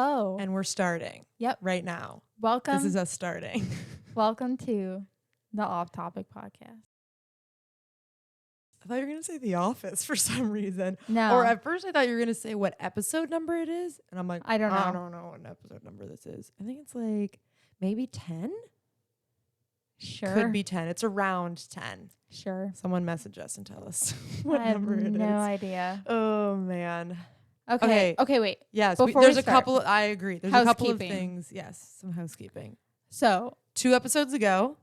Hello. And we're starting. Yep. Right now. Welcome. This is us starting. Welcome to the Off Topic Podcast. I thought you were going to say The Office for some reason. No. Or at first I thought you were going to say what episode number it is. And I'm like, I don't know. I don't know what episode number this is. I think it's like maybe 10? Sure. Could be 10. It's around 10. Sure. Someone message us and tell us what I number have it is. no idea. Oh, man. Okay, wait. Yes, Before there's we a start. couple. I agree. There's a couple of Housekeeping. things. Yes, some housekeeping. So, 2 episodes ago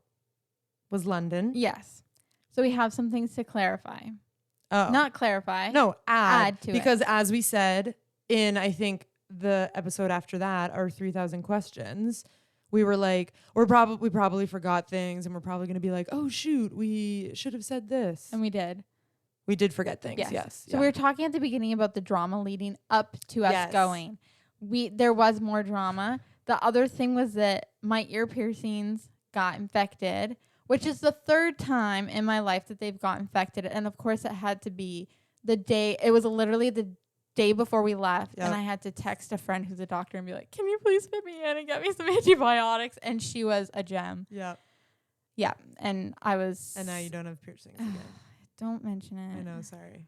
was London. yes. So we have some things to clarify. Oh. Not clarify. No, add to because as we said in, I think, the episode after that, our 3,000 questions, we were like, we probably forgot things and we're probably going to be like, oh, shoot, we should have said this. And we did. We did forget things, yes. So we were talking at the beginning about the drama leading up to us going. There was more drama. The other thing was that my ear piercings got infected, which is the 3rd time in my life that they've got infected. And of course it had to be the day, it was literally the day before we left. Yep. And I had to text a friend who's a doctor and be like, can you please fit me in and get me some antibiotics? And she was a gem. Yeah. Yeah. And I was. And now you don't have piercings again. Don't mention it. I know, sorry.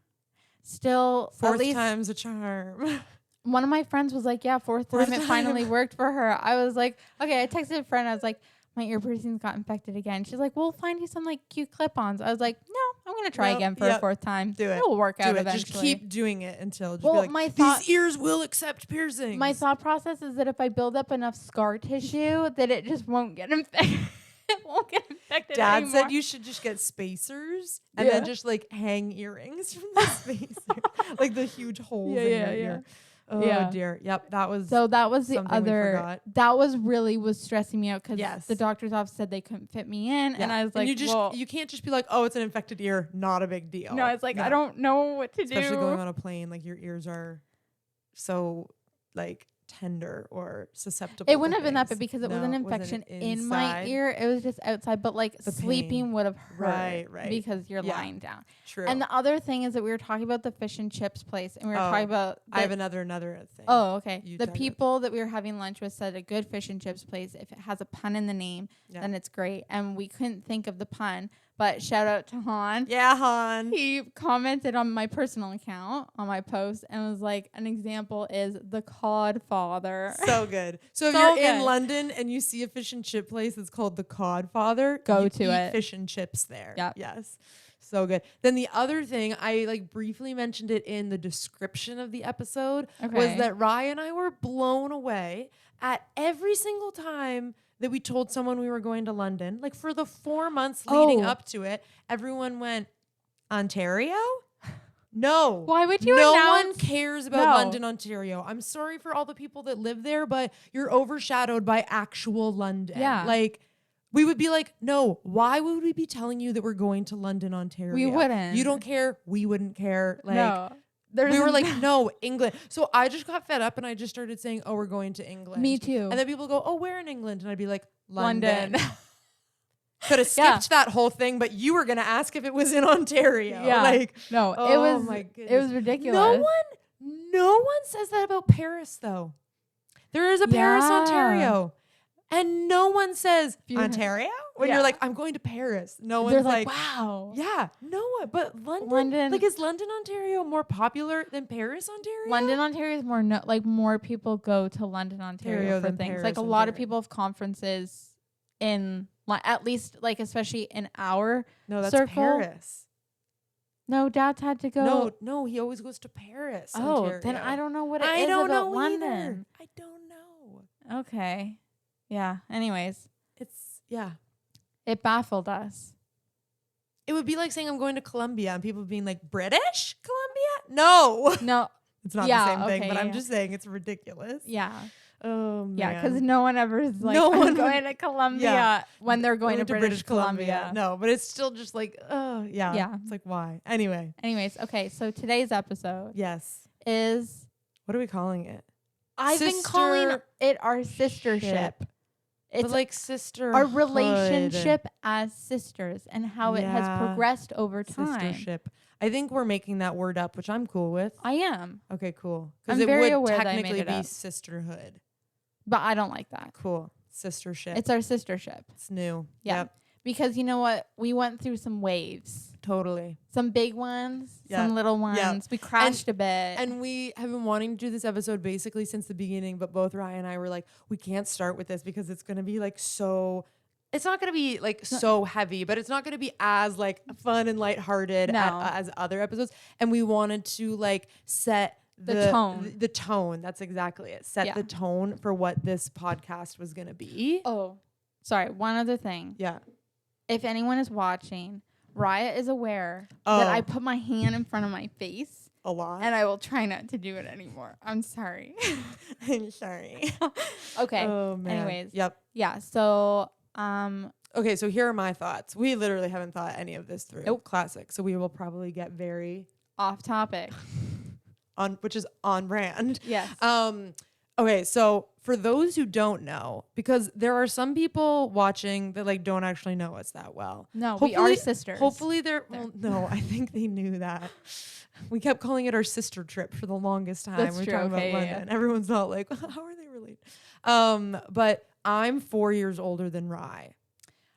Still, 4th time's a charm. One of my friends was like, yeah, 4th time it finally worked for her. I was like, okay, I texted a friend. I was like, my ear piercings got infected again. She's like, we'll find you some like cute clip-ons. I was like, no, I'm going to try again for a 4th time. Do it. It'll work out eventually. Just keep doing it until just Well, be like, these ears will accept piercings. My thought process is that if I build up enough scar tissue, that it just won't get infected. It won't get infected Dad anymore. said you should just get spacers and then just like hang earrings from the spacer. Like the huge holes in your ear. Oh dear. Yep. That was the other that was stressing me out because the doctor's office said they couldn't fit me in and I was like, you can't just be like, oh, it's an infected ear, not a big deal. No, it's like I don't know what to do. Especially going on a plane, like your ears are so like tender or susceptible. It wouldn't have been that bad because it was an infection in my ear. It was just outside, but like sleeping would have hurt because you're lying down. True. And the other thing is that we were talking about the fish and chips place, and we were talking about. I have another thing. Oh, okay. The people that we were having lunch with said a good fish and chips place, if it has a pun in the name, then it's great. And we couldn't think of the pun, but shout out to Han. Yeah, Han. He commented on my personal account on my post and was like, an example is the Cod Father. So good. So if you're in London and you see a fish and chip place that's called the Cod Father, go to it. Fish and chips there. Yep. Yes. So good. Then the other thing, I like briefly mentioned it in the description of the episode, was that Riah and I were blown away at every single time that we told someone we were going to London. Like for the 4 months leading up to it, everyone went, Ontario? No. Why would you No one cares about London, Ontario. I'm sorry for all the people that live there, but you're overshadowed by actual London. Yeah. Like, we would be like, no, why would we be telling you that we're going to London, Ontario? We wouldn't. You don't care. We wouldn't care. Like, no. We were like, no, England. So I just got fed up and I just started saying, oh, we're going to England. Me too. And then people go, oh, where in England? And I'd be like, London. Could have skipped that whole thing, but you were going to ask if it was in Ontario. Yeah. Like, no, it was ridiculous. No one says that about Paris, though. There is a Paris, Ontario. And no one says Ontario when you're like, I'm going to Paris. No one's like, wow. Yeah, no one. But London, like, is London, Ontario more popular than Paris, Ontario? London, Ontario is more more people go to London, Ontario for things. Paris, like a lot of people have conferences in, at least like especially in our circle. Paris. No, Dad's had to go. No, he always goes to Paris. Oh, Ontario. Then I don't know what it is about London. Either. I don't know. Okay. Yeah. Anyways, it baffled us. It would be like saying I'm going to Colombia and people being like, British Columbia? No. It's not the same thing, but I'm just saying it's ridiculous. Yeah. Oh, man. Yeah, because no one ever is like, I'm going to Colombia when they're going to British Columbia. No, but it's still just like, yeah. It's like, why? Anyways, okay, so today's episode is, what are we calling it? I've been calling it our sistership. It's like sister. Our relationship as sisters and how it has progressed over time. Sistership. I think we're making that word up, which I'm cool with. I am. Okay, cool. Because it would aware technically that I made it be up. sisterhood. But I don't like that. Cool. Sistership. It's our sistership. It's new. Yeah. Yep. Because you know what? We went through some waves. Totally. Some big ones, some little ones. Yep. We crashed a bit. And we have been wanting to do this episode basically since the beginning, but both Riah and I were like, we can't start with this because it's going to be like so... It's not going to be like so heavy, but it's not going to be as like fun and lighthearted as other episodes. And we wanted to like set the tone. The tone. That's exactly it. Set the tone for what this podcast was going to be. Oh, sorry. One other thing. Yeah. If anyone is watching, Riah is aware that I put my hand in front of my face. A lot. And I will try not to do it anymore. I'm sorry. I'm sorry. Okay. Oh, man. Anyways. Yep. Yeah. So... okay, so here are my thoughts. We literally haven't thought any of this through. Nope. Classic. So we will probably get very off topic. Which is on brand. Yes. Okay, so for those who don't know, because there are some people watching that like don't actually know us that well. No, we are sisters. Hopefully well, no, I think they knew that. We kept calling it our sister trip for the longest time. That's we're true. talking about London. Yeah. Everyone's not like, how are they related? But I'm 4 years older than Riah.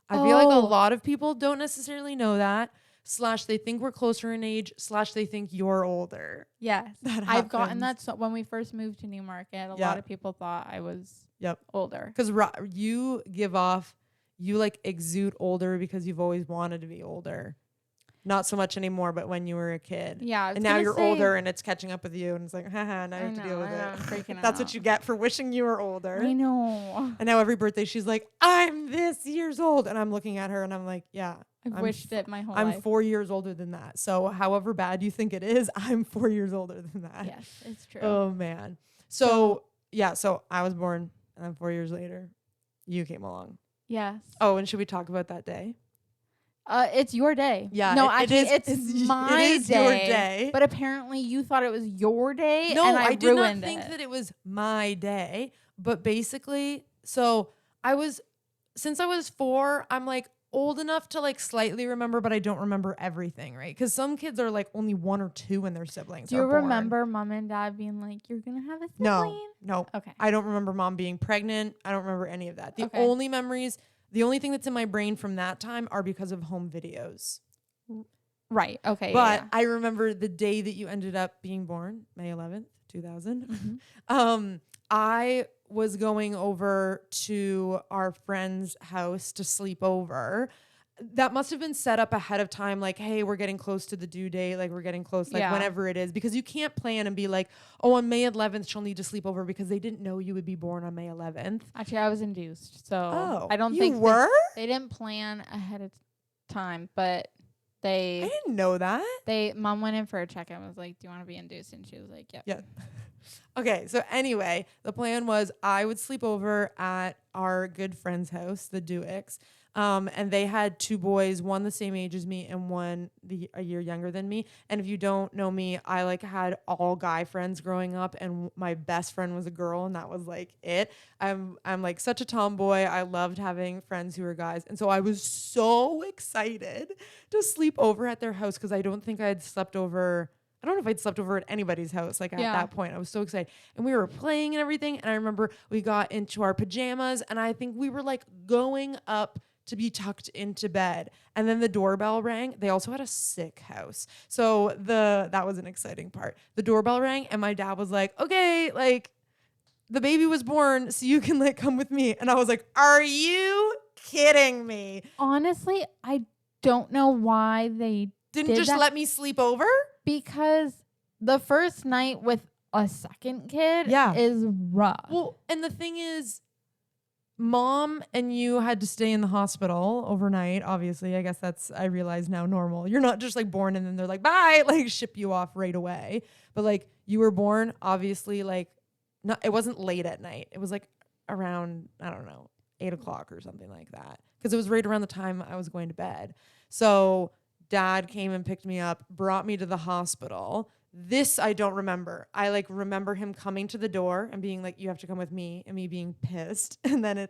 I feel like a lot of people don't necessarily know that. / they think we're closer in age. / they think you're older. Yes. I've gotten that. So when we first moved to Newmarket, a lot of people thought I was older. Because you like exude older because you've always wanted to be older. Not so much anymore, but when you were a kid. Yeah. And now you're older and it's catching up with you. And it's like, haha, now you have to deal with it. I'm freaking out. That's what you get for wishing you were older. I know. And now every birthday she's like, I'm this years old. And I'm looking at her and I'm like, yeah. I've wished it my whole life. I'm 4 years older than that. So however bad you think it is, I'm 4 years older than that. Yes, it's true. Oh, man. So I was born and then 4 years later, you came along. Yes. Oh, and should we talk about that day? It's your day. Yeah. No, actually, it's my it is day. Your day. But apparently you thought it was your day. No, and I did not ruined think that it was my day. But basically, since I was 4, I'm like old enough to like slightly remember, but I don't remember everything, right? Because some kids are like only 1 or 2 when their siblings Do are you born. remember mom and dad being like, you're going to have a sibling? No. Okay. I don't remember mom being pregnant. I don't remember any of that. The only thing that's in my brain from that time are because of home videos. Right. Okay. But I remember the day that you ended up being born, May 11th, 2000. Mm-hmm. I was going over to our friend's house to sleep over. That must have been set up ahead of time. Like, hey, we're getting close to the due date. Like, we're getting close, like whenever it is, because you can't plan and be like, oh, on May 11th, she'll need to sleep over because they didn't know you would be born on May 11th. Actually, I was induced. So I don't you think were? They didn't plan ahead of time, but I didn't know that. Mom went in for a check and was like, do you want to be induced? And she was like, yep. Yeah. Okay. So anyway, the plan was I would sleep over at our good friend's house, the Dewicks. And they had 2 boys, one the same age as me and one a year younger than me. And if you don't know me, I like had all guy friends growing up, and my best friend was a girl, and that was like it. I'm like such a tomboy. I loved having friends who were guys, and so I was so excited to sleep over at their house because I don't think I had slept over. I don't know if I'd slept over at anybody's house like at that point. I was so excited. And we were playing and everything. And I remember we got into our pajamas, and I think we were like going up to be tucked into bed. And then the doorbell rang. They also had a sick house. So that was an exciting part. The doorbell rang and my dad was like, okay, like the baby was born, so you can like come with me. And I was like, are you kidding me? Honestly, I don't know why they didn't just let me sleep over. Because the first night with a second kid is rough. Well, and the thing is, Mom and you had to stay in the hospital overnight. Obviously, I guess I realize now normal. You're not just like born and then they're like, bye, like ship you off right away. But like you were born, obviously, like it wasn't late at night. It was like around, I don't know, 8 o'clock or something like that. Because it was right around the time I was going to bed. So Dad came and picked me up, brought me to the hospital. This I don't remember. I like remember him coming to the door and being like, you have to come with me, and me being pissed. And then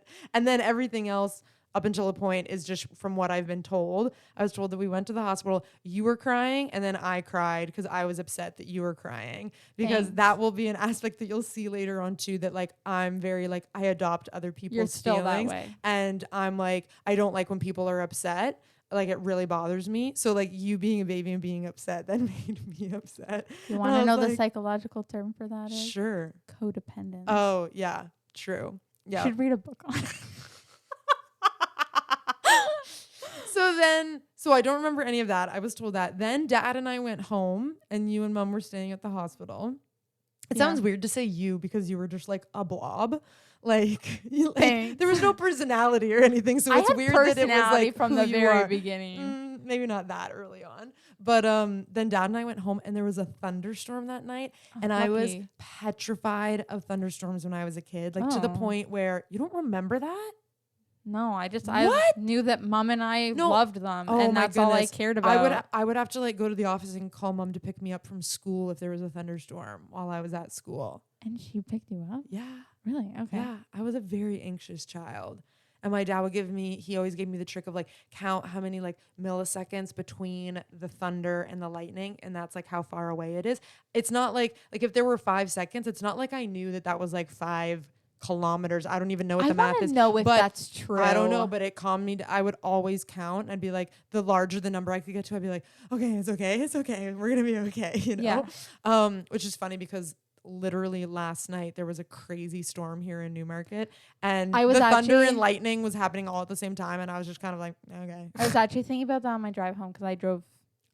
everything else up until a point is just from what I've been told. I was told that we went to the hospital, you were crying, and then I cried because I was upset that you were crying. Because Thanks. that will be an aspect that you'll see later on too, that like I'm very like I adopt other people's feelings. And I'm like, I don't like when people are upset. Like it really bothers me. So like you being a baby and being upset that made me upset. You want to know the psychological term for that? Sure. Codependence. Oh yeah, true. Yeah. You should read a book on it. So I don't remember any of that. I was told that. Then Dad and I went home, and you and Mom were staying at the hospital. It sounds weird to say you because you were just like a blob. Like there was no personality or anything. So it's weird that it was like from the very beginning. Maybe not that early on. But then Dad and I went home, and there was a thunderstorm that night. And I was petrified of thunderstorms when I was a kid. Like to the point where you don't remember that? No, I knew that Mom and I loved them, and that's all I cared about. I would have to like go to the office and call Mom to pick me up from school if there was a thunderstorm while I was at school. And she picked you up? Yeah. Really? Okay. Yeah, I was a very anxious child. And my dad would he always gave me the trick of like count how many like milliseconds between the thunder and the lightning, and that's like how far away it is. It's not like if there were 5 seconds, it's not like I knew that was like 5 kilometers. I don't even know what the math is. I know if that's true. I don't know, but it calmed me. I would always count. I'd be like, the larger the number I could get to, I'd be like, okay, it's okay. We're gonna be okay. You know? Yeah. Which is funny because literally last night there was a crazy storm here in Newmarket, and the thunder and lightning was happening all at the same time, and I was just kind of like, okay. I was actually thinking about that on my drive home because I drove.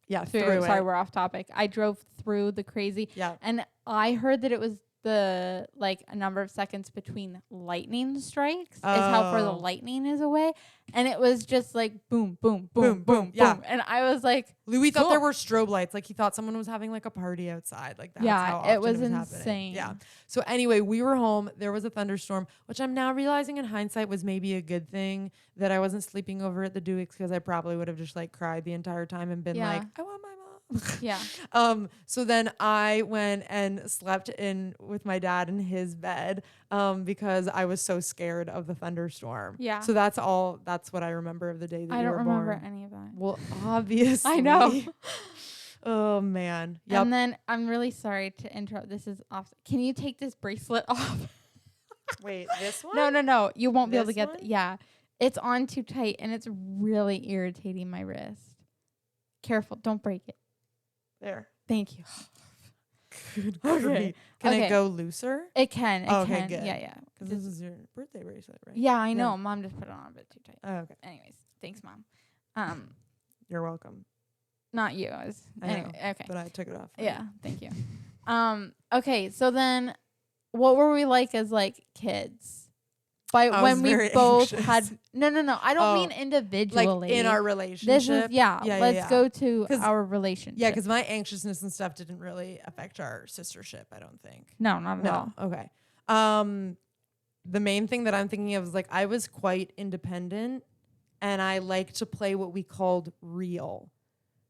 Yeah, through Sorry, we're off topic. I drove through the crazy. Yeah. And I heard that it was the like a number of seconds between lightning strikes is how far the lightning is away, and it was just like boom, boom, boom, boom, yeah. Boom. And I was like, Louis thought there were strobe lights, like he thought someone was having like a party outside, like that's how often it was insane. Happening. Yeah. So anyway, we were home. There was a thunderstorm, which I'm now realizing in hindsight was maybe a good thing that I wasn't sleeping over at the Dewicks, because I probably would have just like cried the entire time and been like, I want my mom. Yeah. So then I went and slept in with my dad in his bed because I was so scared of the thunderstorm. Yeah. So that's what I remember of the day that you were born. I don't remember any of that. Well, obviously. I know. Oh man. Yep. And then I'm really sorry to interrupt. This is off. Can you take this bracelet off? Wait, this one? No. You won't be able to get yeah. It's on too tight and it's really irritating my wrist. Careful, don't break it. There. Thank you. Okay. Can it go looser? It can. It okay, can. good. Yeah. Because this is your birthday bracelet, right? Yeah, I know. Mom just put it on a bit too tight. Oh, okay. Anyways, thanks, Mom. You're welcome. Not you. Anyway, okay. But I took it off. Yeah, thank you. Okay, so then what were we like as like kids? When we both had no. I don't mean individually. Like in our relationship. This is let's go to our relationship. Yeah, because my anxiousness and stuff didn't really affect our sistership, I don't think. No, not at all. Okay. The main thing that I'm thinking of is like I was quite independent, and I liked to play what we called real.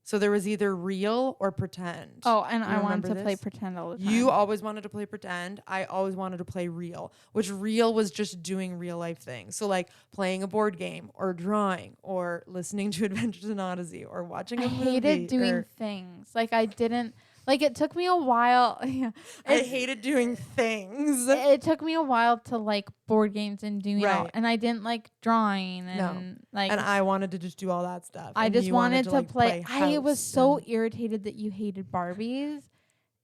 So there was either real or pretend. Oh, and I wanted to play pretend all the time. You always wanted to play pretend. I always wanted to play real, which real was just doing real life things. So like playing a board game or drawing or listening to Adventures in Odyssey or watching a movie. I hated doing things. Like I didn't. Like it took me a while. I hated doing things. It took me a while to like board games and doing all, and I didn't like drawing and and I wanted to just do all that stuff. I just wanted to play. I was so irritated that you hated Barbies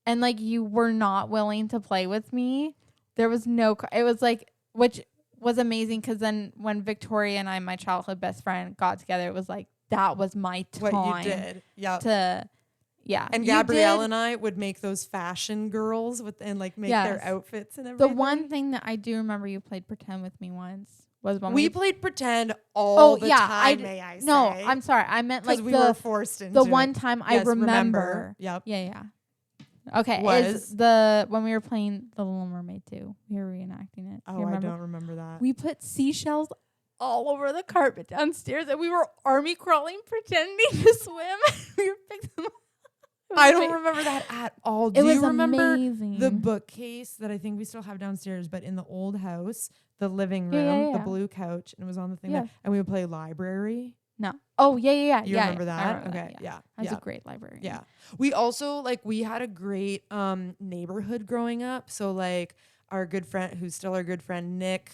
and like you were not willing to play with me. There was no. It was like, which was amazing because then when Victoria and I, my childhood best friend, got together, it was like that was my time. What you did, Yeah. And Gabrielle and I would make those fashion girls and make their outfits and everything. The one thing that I do remember you played pretend with me once was when we played pretend all the time, may I say. No, I'm sorry. I meant like we were forced into the one time I remember. Yep. Yeah. Okay. Is when we were playing The Little Mermaid 2. We were reenacting it. Oh, I don't remember that. We put seashells all over the carpet downstairs and we were army crawling pretending to swim. We were picking them up. I don't remember that at all. Do you remember amazing. the bookcase that I think we still have downstairs, but in the old house, the living room, the blue couch, and it was on the thing and we would play library? No. Oh, yeah. You remember that? Remember okay, that, yeah. That's a great library. Yeah. We also, we had a great neighborhood growing up. So, our good friend, who's still our good friend, Nick,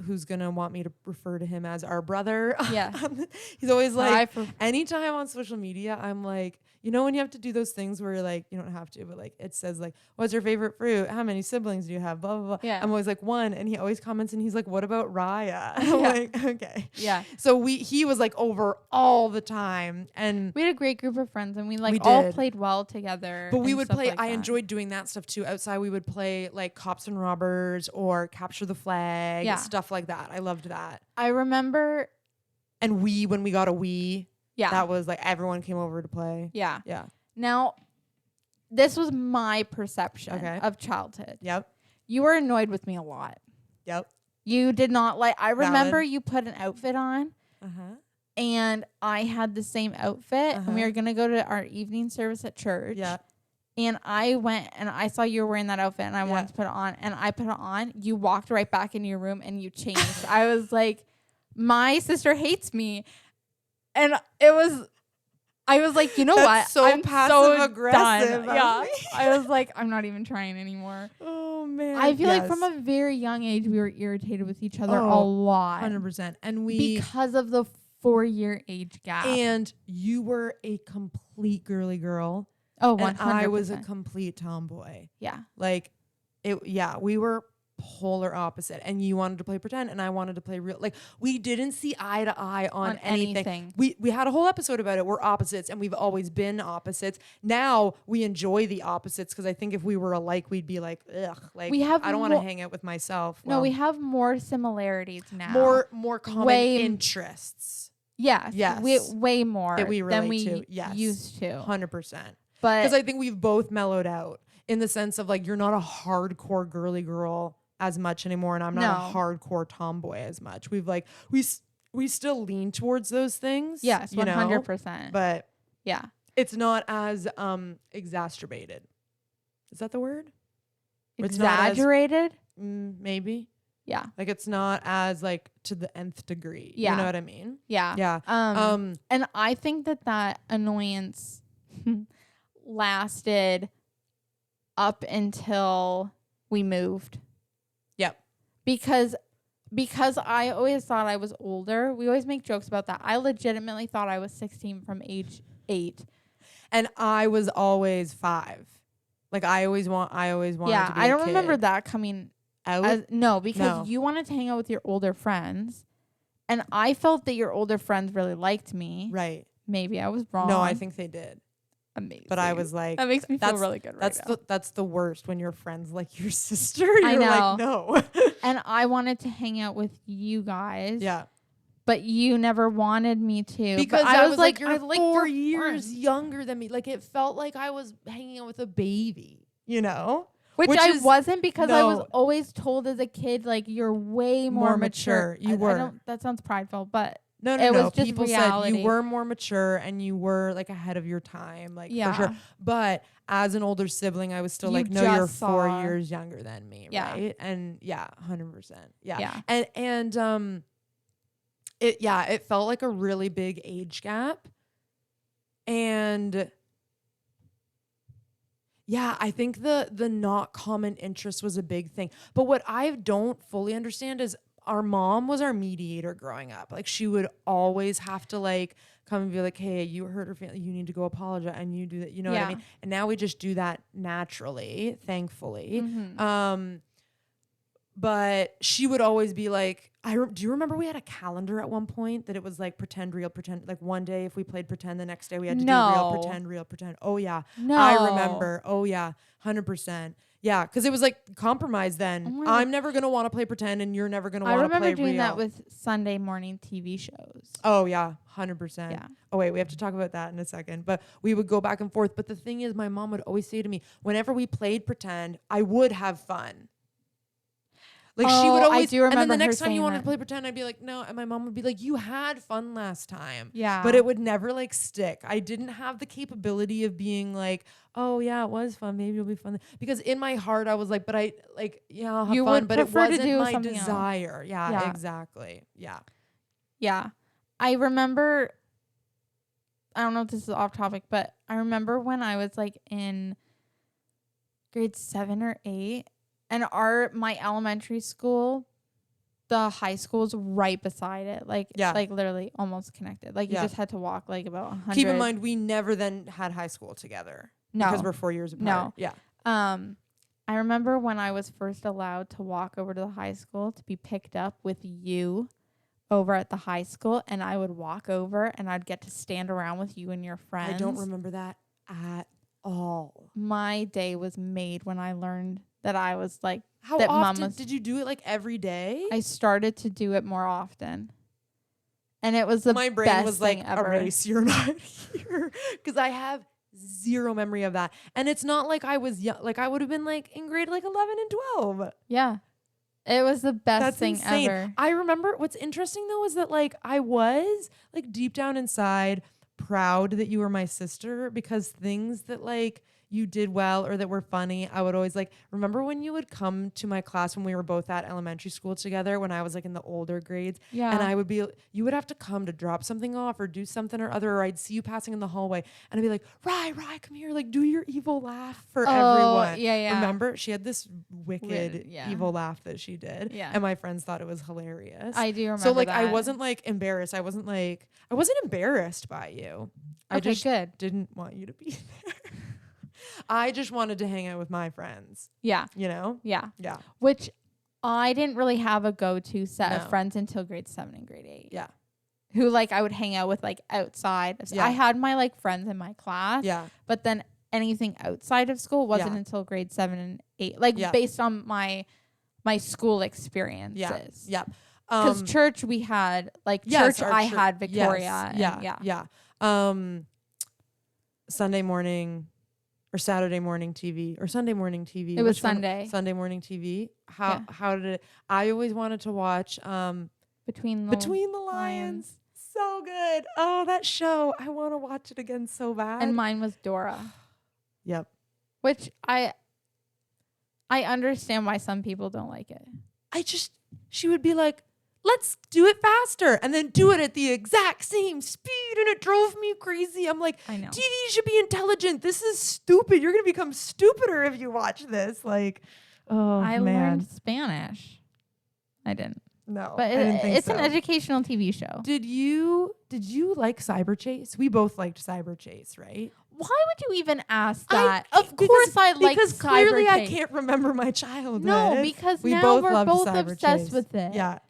who's going to want me to refer to him as our brother. Yeah. He's always anytime on social media, I'm like, when you have to do those things where you're you don't have to, but it says what's your favorite fruit? How many siblings do you have? Blah, blah, blah. Yeah. I'm always one. And he always comments and he's like, what about Riah? I'm okay. Yeah. So he was over all the time. And we had a great group of friends and we we all played well together. But we would play, I enjoyed doing that stuff too. Outside we would play cops and robbers or capture the flag, stuff like that. I loved that. I remember. And when we got a Wii, that was everyone came over to play. Yeah. Yeah. Now, this was my perception of childhood. Yep. You were annoyed with me a lot. Yep. You did not I remember you put an outfit on. And I had the same outfit and we were going to go to our evening service at church. Yeah. And I went and I saw you were wearing that outfit and I wanted to put it on and I put it on. You walked right back into your room and you changed. I was like, my sister hates me. And I was like, you know what? So I'm passive aggressive. Yeah. I was like, I'm not even trying anymore. Oh man. I feel like from a very young age we were irritated with each other a lot. 100%. And because of the 4-year age gap. And you were a complete girly girl. Oh, 100%. And I was a complete tomboy. Yeah. We were polar opposite, and you wanted to play pretend and I wanted to play real. We didn't see eye to eye on anything. We had a whole episode about it. We're opposites and we've always been opposites. Now we enjoy the opposites because I think if we were alike we'd be ugh, I don't want to hang out with myself. No, we have more similarities now. More common interests. Yes. Way more that we relate than we to. Yes. used to. 100%. But because I think we've both mellowed out in the sense of you're not a hardcore girly girl as much anymore, and I'm not a hardcore tomboy as much. We've we still lean towards those things. Yes, 100%. But yeah, it's not as exacerbated. Is that the word? Exaggerated? Maybe. Yeah. It's not as to the nth degree. Yeah. You know what I mean? Yeah. Yeah. And I think that annoyance lasted up until we moved. Yep. Because I always thought I was older. We always make jokes about that. I legitimately thought I was 16 from age 8. And I was always 5. I always wanted to be I don't remember that coming out. Because you wanted to hang out with your older friends. And I felt that your older friends really liked me. Right. Maybe I was wrong. No, I think they did. Amazing. But I was that makes me feel really good that's the worst when your friends like your sister. You're I know. No. And I wanted to hang out with you guys. Yeah. But you never wanted me to. Because I was like, you're 4 years younger than me. It felt like I was hanging out with a baby, Which I wasn't, because I was always told as a kid, you're way more mature. You were. That sounds prideful, but No. It was just People reality. said you were more mature and you were ahead of your time, for sure. But as an older sibling, I was still you're 4 years younger than me, right? And 100%, yeah. And it felt like a really big age gap, and I think the not common interest was a big thing. But what I don't fully understand is, our mom was our mediator growing up. She would always have to come and be like, hey, you hurt her family, you need to go apologize, and you do that. You know what I mean? And now we just do that naturally, thankfully. Mm-hmm. But she would always be like, do you remember we had a calendar at one point that it was pretend, real, pretend? One day if we played pretend, the next day we had to do real, pretend. Oh yeah. No. I remember. Oh yeah. 100%. Yeah, because it was compromise then. I'm never going to want to play pretend and you're never going to want to play real. I remember doing that with Sunday morning TV shows. Oh, yeah, 100%. Yeah. Oh, wait, we have to talk about that in a second. But we would go back and forth. But the thing is, my mom would always say to me, whenever we played pretend, I would have fun. Like she would always, I do remember and then the next her time you saying wanted that. to play pretend, I'd be like, no. And my mom would be like, you had fun last time. Yeah. But it would never like stick. I didn't have the capability of being like, oh yeah, it was fun. Maybe it'll be fun. Because in my heart, I was like, but I like, yeah, I'll have You fun. would But it prefer to wasn't do my something else. desire. Yeah, Yeah. exactly. Yeah. Yeah. I remember, I don't know if this is off topic, but I remember when I was like in grade 7 or 8, and my elementary school, the high school's right beside it. Like, like literally almost connected. Like you just had to walk like about 100. Keep in mind, we never then had high school together. No. Because we're 4 years apart. No. Yeah. I remember when I was first allowed to walk over to the high school to be picked up with you over at the high school, and I would walk over and I'd get to stand around with you and your friends. I don't remember that at all. My day was made when I learned that I was like, how that often did you do it? Like every day? I started to do it more often. And it was the my brain best was like, thing ever. erase, you're not here. Because I have zero memory of that. And it's not like I was young. Like I would have been like in grade like 11 and 12. Yeah. It was the best thing insane. ever. I remember what's interesting though is that like I was like deep down inside proud that you were my sister, because things that like you did well or that were funny, I would always like, remember when you would come to my class when we were both at elementary school together when I was like in the older grades, Yeah. and I would be, you would have to come to drop something off or do something or other, or I'd see you passing in the hallway and I'd be like, Riah, come here, like do your evil laugh for everyone. Yeah. Remember, she had this wicked evil laugh that she did. Yeah. And my friends thought it was hilarious. I do remember So like that. I wasn't like embarrassed. I wasn't embarrassed by you. I Okay, just good. didn't want you to be there. I just wanted to hang out with my friends. Yeah. You know? Yeah. Yeah. Which I didn't really have a go-to set No. of friends until grade 7 and grade 8. Yeah. Who like I would hang out with like outside. Yeah. I had my like friends in my class. Yeah. But then anything outside of school wasn't Yeah. until grade 7 and 8. Like Yeah. based on my school experiences. Yeah. Yeah. Because church we had like yes, church I had Victoria. Yes. And Yeah. Sunday morning or Saturday morning TV or Sunday morning TV. It was Which one? Sunday. Sunday morning TV. How did it? I always wanted to watch Between the Lions. So good. Oh, that show. I want to watch it again so bad. And mine was Dora. Yep. Which I understand why some people don't like it. She would be like, let's do it faster, and then do it at the exact same speed, and it drove me crazy. I'm like, I know. TV should be intelligent. This is stupid. You're going to become stupider if you watch this. Like, oh, I man. learned Spanish. I didn't. No, But I didn't think it's so. an educational TV show. Did you like Cyber Chase? We both liked Cyber Chase, right? Why would you even ask that? Of Because- course I like because clearly Cyber I Chase. can't remember my childhood. No, because we now both we're loved both Cyber obsessed Chase. with it. Yeah.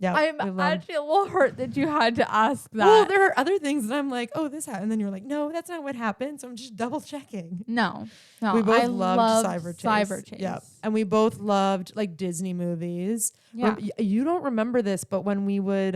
Yeah. I'm we loved- actually a little hurt that you had to ask that. Well, there are other things that I'm like, oh, this happened. And then you're like, no, that's not what happened. So I'm just double checking. No. We both I loved Cyber Chase. Cyber Chase. Yeah. And we both loved like Disney movies. Yeah. You don't remember this, but when we would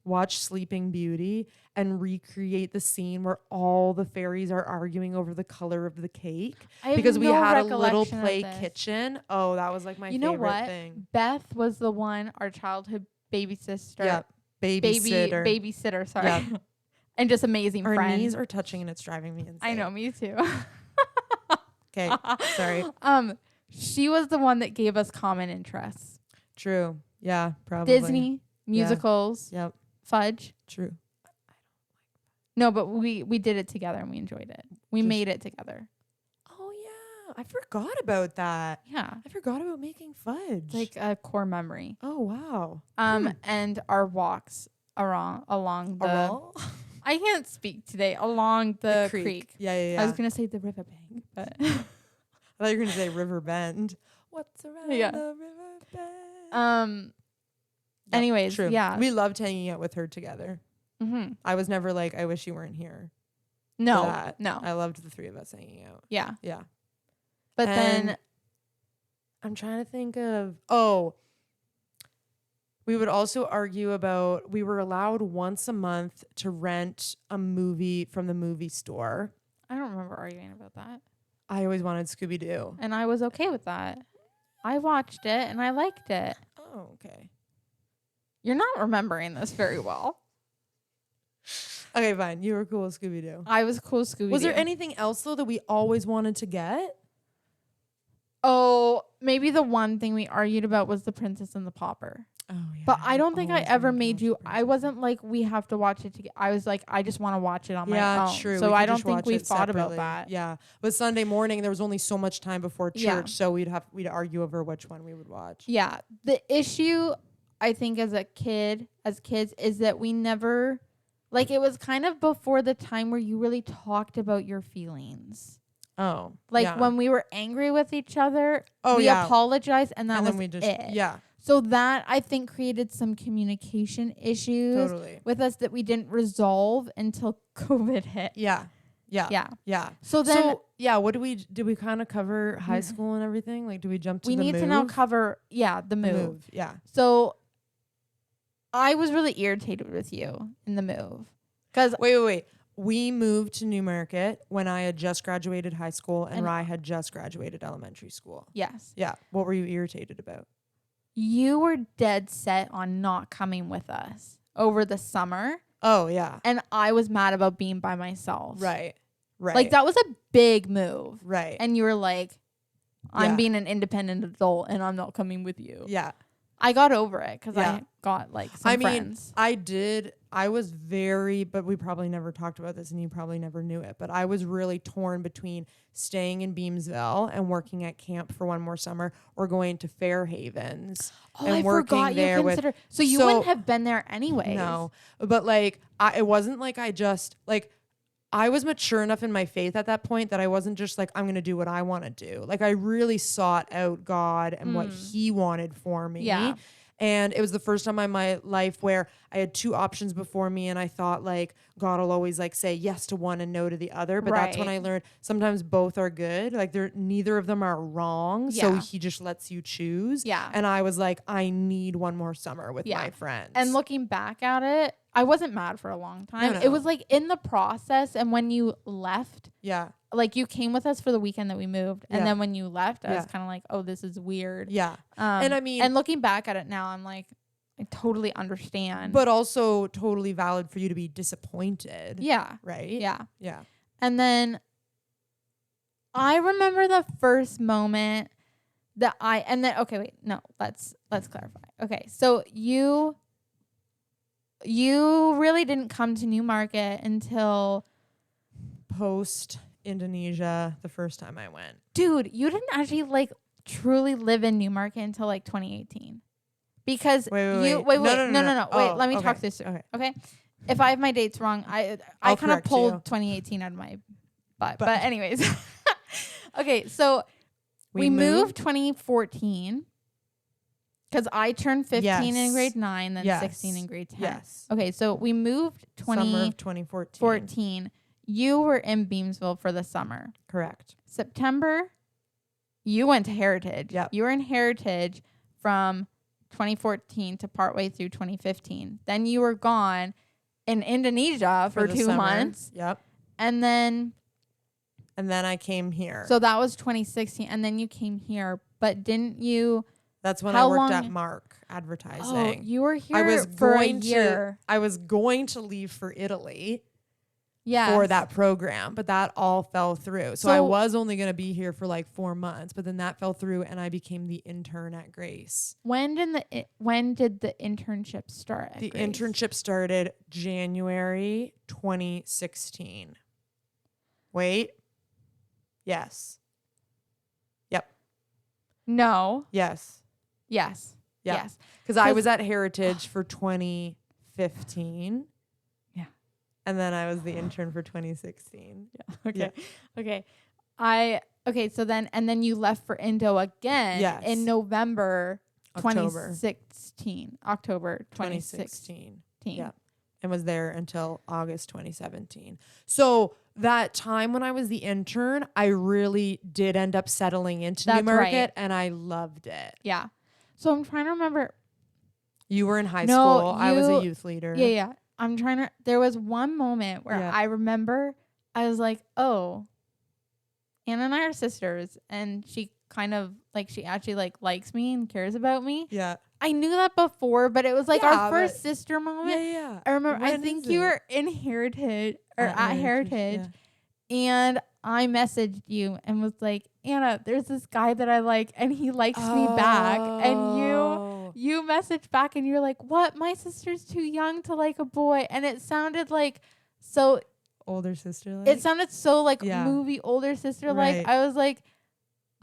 watch Sleeping Beauty and recreate the scene where all the fairies are arguing over the color of the cake because we had a little play kitchen. Oh, that was like my favorite thing. Beth was the one, our childhood baby sister. Yeah. Babysitter. Babysitter, sorry. Yeah. And just amazing Our friend. knees are touching and it's driving me insane. I know, me too. Okay, sorry. She was the one that gave us common interests. True. Yeah, probably. Disney, musicals, Yep. Fudge. True. No, but we did it together and we enjoyed it. We made it together. Oh yeah, I forgot about that. Yeah. I forgot about making fudge. It's like a core memory. oh wow. And our walks along the I can't speak today. Along the creek. Yeah. I was gonna say the riverbank, but I thought you were gonna say River Bend. What's around the river bend? anyways, True. yeah. We loved hanging out with her together. Mm-hmm. I was never like, I wish you weren't here. No. for that. No. I loved the three of us hanging out. Yeah. Yeah. But And then I'm trying to think of, we would also argue about, we were allowed once a month to rent a movie from the movie store. I don't remember arguing about that. I always wanted Scooby-Doo. And I was okay with that. I watched it and I liked it. You're not remembering this very well. Okay, fine. You were cool with Scooby-Doo. I was cool with Scooby-Doo. Was there anything else, though, that we always wanted to get? Oh, maybe the one thing we argued about was The Princess and the Pauper. Oh, yeah. But I don't think I ever made you. I wasn't like, we have to watch it together. I was like, I just want to watch it on my own. True. So I don't think we thought about that. Yeah. But Sunday morning, there was only so much time before church, Yeah. so we'd argue over which one we would watch. Yeah. The issue, I think, as kids, is that we never, like, it was kind of before the time where you really talked about your feelings. Oh. Like, when we were angry with each other, we yeah. apologized, and that was we just, it. Yeah. So that, I think, created some communication issues with us that we didn't resolve until COVID hit. Yeah. So then, what did we kind of cover high school and everything? Like, do we jump to the move? We need to now cover, the move. Yeah. So I was really irritated with you in the move. Because wait. We moved to Newmarket when I had just graduated high school and Riah had just graduated elementary school. Yes. Yeah. What were you irritated about? You were dead set on not coming with us over the summer. Oh, yeah. And I was mad about being by myself. Right. Like, that was a big move. Right. And you were like, I'm being an independent adult and I'm not coming with you. Yeah. I got over it because I got, like, some friends. I was very, but we probably never talked about this and you probably never knew it, but I was really torn between staying in Beamsville and working at camp for one more summer or going to Fairhavens and working there with. So you wouldn't have been there anyways. No, but like, it wasn't like I was mature enough in my faith at that point that I wasn't just like, I'm going to do what I want to do. Like, I really sought out God and what he wanted for me. Yeah. And it was the first time in my life where I had two options before me and I thought like God will always like say yes to one and no to the other. But that's when I learned sometimes both are good. Like neither of them are wrong. So he just lets you choose. Yeah. And I was like, I need one more summer with my friends. And looking back at it, I wasn't mad for a long time. No. It was like in the process and when you left. Yeah. Like you came with us for the weekend that we moved. And then when you left, I was kind of like, oh, this is weird. Yeah. And I mean. And looking back at it now, I'm like, I totally understand. But also totally valid for you to be disappointed. Yeah. Right? Yeah. Yeah. And then I remember the first moment that okay, wait, no, let's clarify. Okay. So you really didn't come to Newmarket until post Indonesia the first time I went. Dude, you didn't actually like truly live in Newmarket until like 2018. Because no. Wait, let me talk this through. Okay. If I have my dates wrong, I kind of pulled 2018 out of my butt. But anyways. Okay, so we moved 2014 because I turned 15 in grade 9, then 16 in grade 10. Yes. Okay, so we moved summer of 2014. You were in Beamsville for the summer. Correct. September, you went to Heritage. Yep. You were in Heritage from 2014 to partway through 2015. Then you were gone in Indonesia for 2 months. Yep. And then I came here. So that was 2016. And then you came here. But didn't you... That's when I worked at Mark Advertising. Oh, you were here for a year. I was going to leave for Italy for that program, but that all fell through. So I was only going to be here for like 4 months, but then that fell through and I became the intern at Grace. When did the internship start at Grace? Internship started January 2016. Wait. Yes. Yep. No. Yes. Yes. Yeah. Yes. Because I was at Heritage for 2015. Yeah. And then I was the intern for 2016. Yeah. Okay. Yeah. Okay. So then you left for Indo again in November 2016. October 2016. Yeah. And was there until August 2017. So that time when I was the intern, I really did end up settling into Newmarket and I loved it. Yeah. So I'm trying to remember. You were in high school. I was a youth leader. Yeah. There was one moment where I remember I was like, oh, Anna and I are sisters. And she kind of like, she actually like likes me and cares about me. Yeah. I knew that before, but it was like our first sister moment. Yeah. I remember, I think you were in Heritage or at Heritage. And I messaged you and was like, Anna, there's this guy that I like and he likes me back. And you messaged back and you're like, what? My sister's too young to like a boy. And it sounded like so older sister like. It sounded so like movie older sister like. I was like,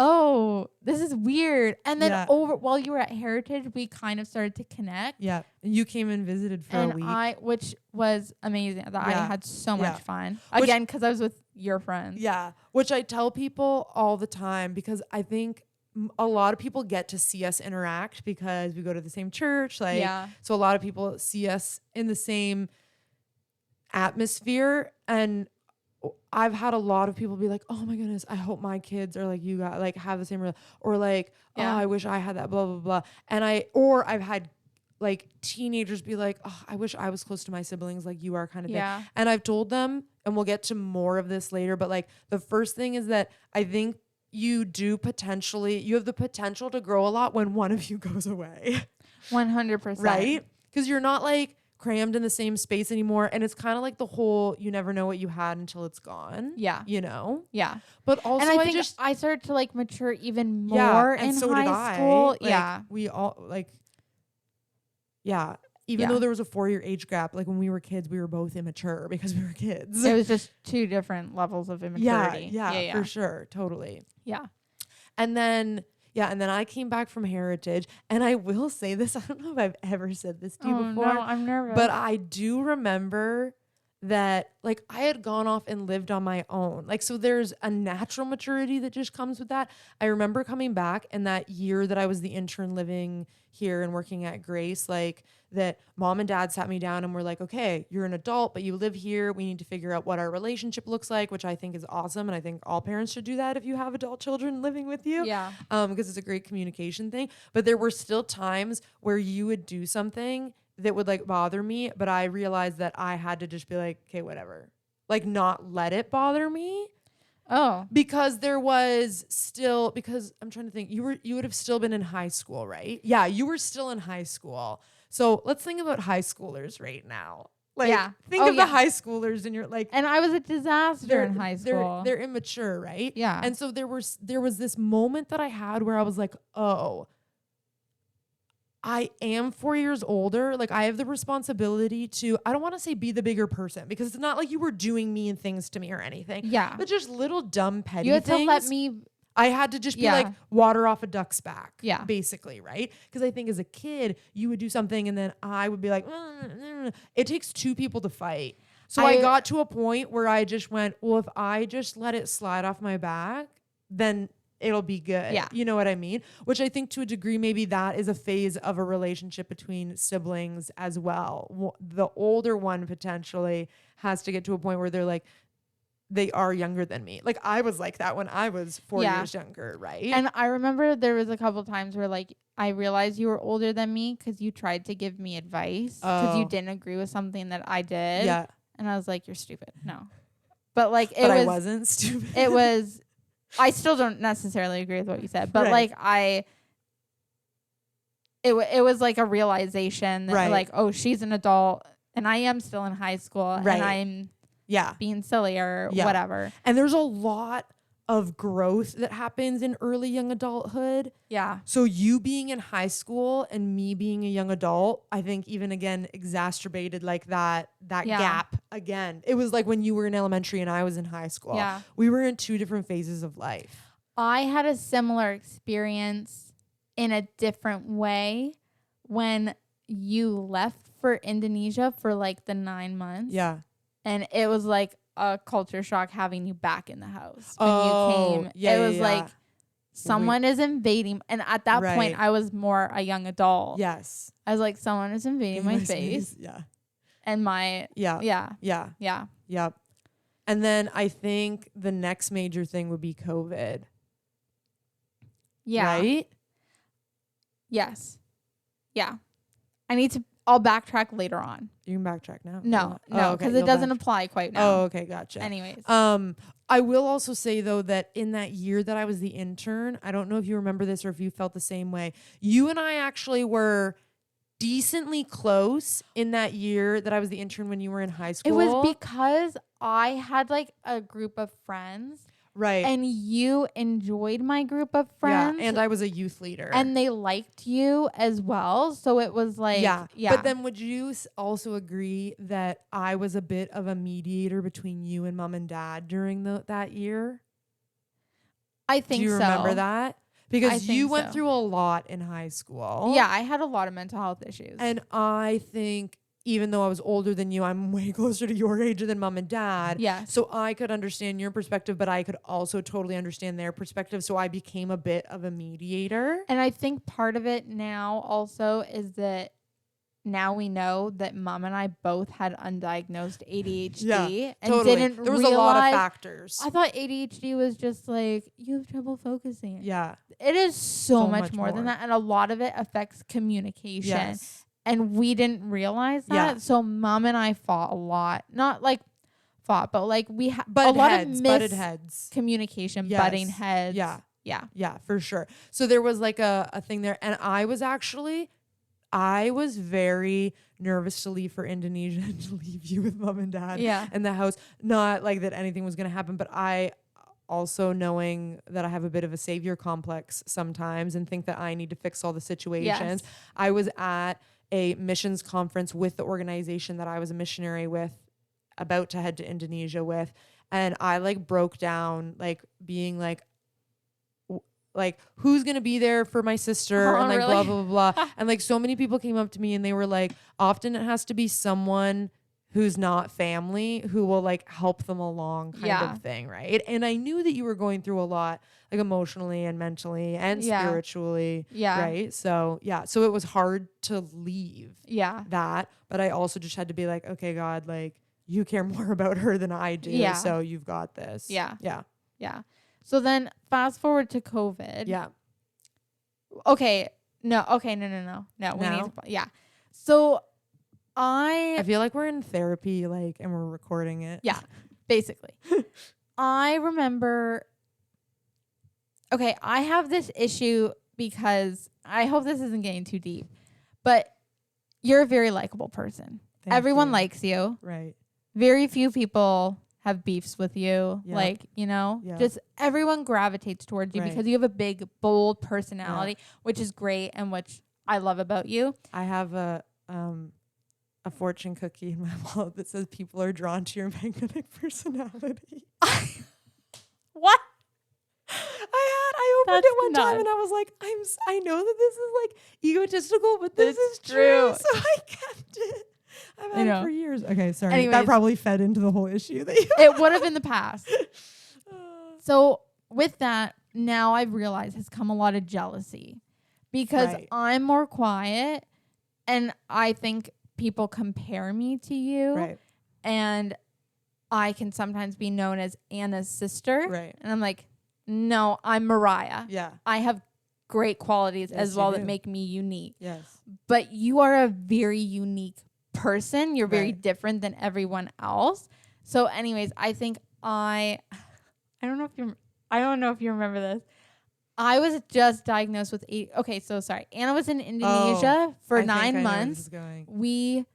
oh, this is weird. And then while you were at Heritage, we kind of started to connect. Yeah. You came and visited for a week. Which was amazing. I had so much fun. Again, because I was with your friends. Yeah. Which I tell people all the time because I think a lot of people get to see us interact because we go to the same church. Like, so a lot of people see us in the same atmosphere. And I've had a lot of people be like, oh my goodness, I hope my kids are like you got like have the same or like, oh, I wish I had that, blah, blah, blah. And I've had like teenagers be like, oh, I wish I was close to my siblings like you are kind of thing. And I've told them, and we'll get to more of this later, but like the first thing is that I think you have the potential to grow a lot when one of you goes away. 100%. Right? Because you're not like crammed in the same space anymore, and it's kind of like the whole you never know what you had until it's gone. You know. But also, and I think I started to like mature even more in so high school. Like, we all like. Even though there was a 4-year age gap, like when we were kids, we were both immature because we were kids. It was just 2 different levels of immaturity. Yeah, for sure, totally. Yeah, and then. Yeah, and then I came back from Heritage, and I will say this, I don't know if I've ever said this to you before. No, I'm nervous. But I do remember that, like, I had gone off and lived on my own. Like, so there's a natural maturity that just comes with that. I remember coming back, and that year that I was the intern living here and working at Grace, like, that mom and dad sat me down and were like, okay, you're an adult, but you live here. We need to figure out what our relationship looks like, which I think is awesome. And I think all parents should do that if you have adult children living with you. Yeah. Because it's a great communication thing. But there were still times where you would do something that would like bother me, but I realized that I had to just be like, okay, whatever. Like not let it bother me. Oh. Because there was still, because I'm trying to think, you would have still been in high school, right? Yeah, you were still in high school. So let's think about high schoolers right now. Like, think of the high schoolers and you're like, and I was a disaster in high school. They're immature, right? Yeah. And so there was this moment that I had where I was like, oh, I am 4 years older. Like I have the responsibility to, I don't want to say be the bigger person because it's not like you were doing mean things to me or anything. Yeah. But just little dumb petty you had things. to let me. I had to just be like water off a duck's back. Yeah. Basically, right? Because I think as a kid, you would do something and then I would be like, it takes 2 people to fight. So I got to a point where I just went, well, if I just let it slide off my back, then it'll be good. Yeah. You know what I mean? Which I think to a degree, maybe that is a phase of a relationship between siblings as well. The older one potentially has to get to a point where they're like, they are younger than me. Like I was like that when I was 4 years younger, right? And I remember there was a couple times where like I realized you were older than me because you tried to give me advice because you didn't agree with something that I did. Yeah. And I was like, you're stupid. No. But like I wasn't stupid. It was I still don't necessarily agree with what you said, but like it was like a realization that like, oh, she's an adult and I am still in high school and I'm being silly or whatever. And there's a lot of growth that happens in early young adulthood. Yeah. So you being in high school and me being a young adult, I think even again exacerbated like that gap again. It was like when you were in elementary and I was in high school. Yeah. We were in 2 different phases of life. I had a similar experience in a different way when you left for Indonesia for like the 9 months. Yeah. And it was like a culture shock having you back in the house when you came. Yeah, it was like someone is invading. And at that point, I was more a young adult. Yes. I was like, someone is invading my space. Yeah. And my... Yeah. Yep. And then I think the next major thing would be COVID. Yeah. Right? Yes. Yeah. I need to... I'll backtrack later on. You can backtrack now. No, because it doesn't apply quite now. Oh, okay, gotcha. Anyways. I will also say, though, that in that year that I was the intern, I don't know if you remember this or if you felt the same way. You and I actually were decently close in that year that I was the intern when you were in high school. It was because I had like a group of friends. Right. And you enjoyed my group of friends. Yeah, and I was a youth leader. And they liked you as well. So it was like, yeah. But then would you also agree that I was a bit of a mediator between you and mom and dad during that year? I think so. Do you remember that? Because you went through a lot in high school. Yeah, I had a lot of mental health issues. And I think even though I was older than you, I'm way closer to your age than mom and dad. Yes. So I could understand your perspective, but I could also totally understand their perspective. So I became a bit of a mediator. And I think part of it now also is that now we know that mom and I both had undiagnosed ADHD and totally. didn't There was realize, a lot of factors. I thought ADHD was just like, you have trouble focusing. Yeah. It is so much more than that. And a lot of it affects communication. Yes. And we didn't realize that. Yeah. So mom and I fought a lot. Not like fought, but like we had a lot of butted heads. Communication, butting heads. Yeah. Yeah. Yeah, for sure. So there was like a thing there. And I was very nervous to leave for Indonesia and to leave you with mom and dad in the house. Not like that anything was going to happen, but I also knowing that I have a bit of a savior complex sometimes and think that I need to fix all the situations. Yes. I was at a missions conference with the organization that I was a missionary with, about to head to Indonesia with. And I like broke down, like being like who's going to be there for my sister and like really? Blah, blah, blah, blah. And like so many people came up to me and they were like, often it has to be someone who's not family who will like help them along kind of thing. Right. And I knew that you were going through a lot, like emotionally and mentally and spiritually. Yeah. Right. So so it was hard to leave that, but I also just had to be like, okay, God, like you care more about her than I do. Yeah. So you've got this. Yeah. Yeah. Yeah. So then fast forward to COVID. Yeah. Okay. No. No. We need to, So I feel like we're in therapy, like, and we're recording it. Yeah, basically. I remember, okay, I have this issue because I hope this isn't getting too deep, but you're a very likable person. Everyone likes you. Right. Very few people have beefs with you. Yep. Like, you know, just everyone gravitates towards you because you have a big, bold personality, which is great and which I love about you. I have a fortune cookie in my wallet that says people are drawn to your magnetic personality. What? I opened it one time and I was like, I know that this is like egotistical, but this is true. So I kept it. I've had it for years. Okay, sorry. Anyways, that probably fed into the whole issue that it would have in the past. So with that, now I've realized has come a lot of jealousy because I'm more quiet and I think people compare me to you. Right. And I can sometimes be known as Anna's sister. Right. And I'm like, no, I'm Riah. Yeah. I have great qualities as well that make me unique. Yes. But you are a very unique person. You're very different than everyone else. So anyways, I think I don't know if you remember this. I was just diagnosed with Anna was in Indonesia for 9 months. We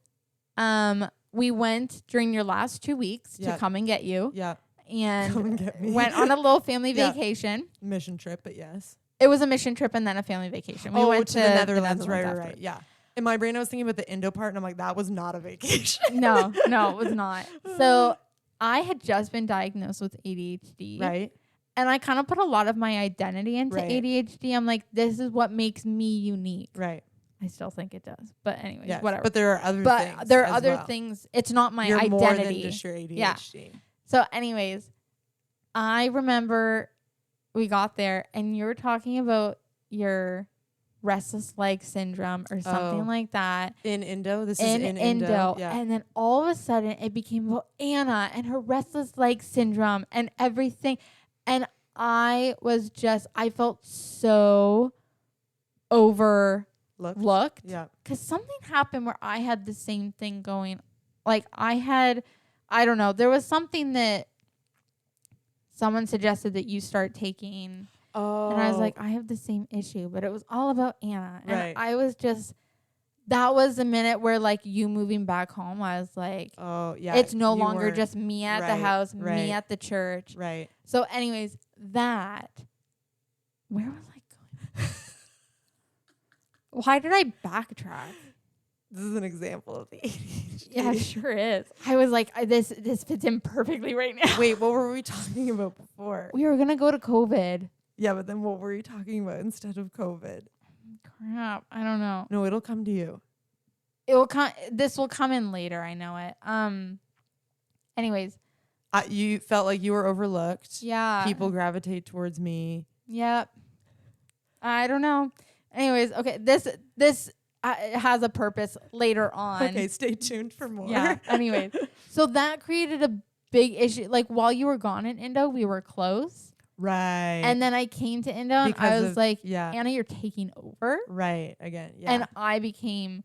went during your last 2 weeks to come and get you. Yeah. And went on a little family vacation. Mission trip, but yes. It was a mission trip and then a family vacation. We went to the Netherlands. Right. Yeah. In my brain, I was thinking about the Indo part, and I'm like, that was not a vacation. No, it was not. So I had just been diagnosed with ADHD. Right. And I kind of put a lot of my identity into ADHD. I'm like, this is what makes me unique. Right. I still think it does. But anyways, whatever. But there are other things. But there are other things. It's not my identity. More than just your ADHD. Yeah. So anyways, I remember we got there and you were talking about your restless leg syndrome or something like that. In Indo? This is in Indo. Yeah. And then all of a sudden it became about Anna and her restless leg syndrome and everything. And I felt so overlooked looked. Yeah. Because something happened where I had the same thing going. Like I don't know. There was something that someone suggested that you start taking. Oh. And I was like, I have the same issue. But it was all about Anna. Right. And I was just, that was the minute where like you moving back home, I was like, oh, yeah. It's no longer just me at the house, right. me at the church. Right. So anyways, where was I going? Why did I backtrack? This is an example of the ADHD. Yeah, it sure is. I was like, this fits in perfectly right now. Wait, what were we talking about before? We were going to go to COVID. Yeah, but then what were you talking about instead of COVID? Crap. I don't know. No, it'll come to you. It will come. This will come in later. I know it. Anyways. You felt like you were overlooked. Yeah. People gravitate towards me. Yep. I don't know. Anyways, okay. This has a purpose later on. Okay, stay tuned for more. Yeah. Anyways, so that created a big issue. Like while you were gone in Indo, we were close. Right. And then I came to Indo and I was like, yeah. Anna, you're taking over. Right. Again. Yeah. And I became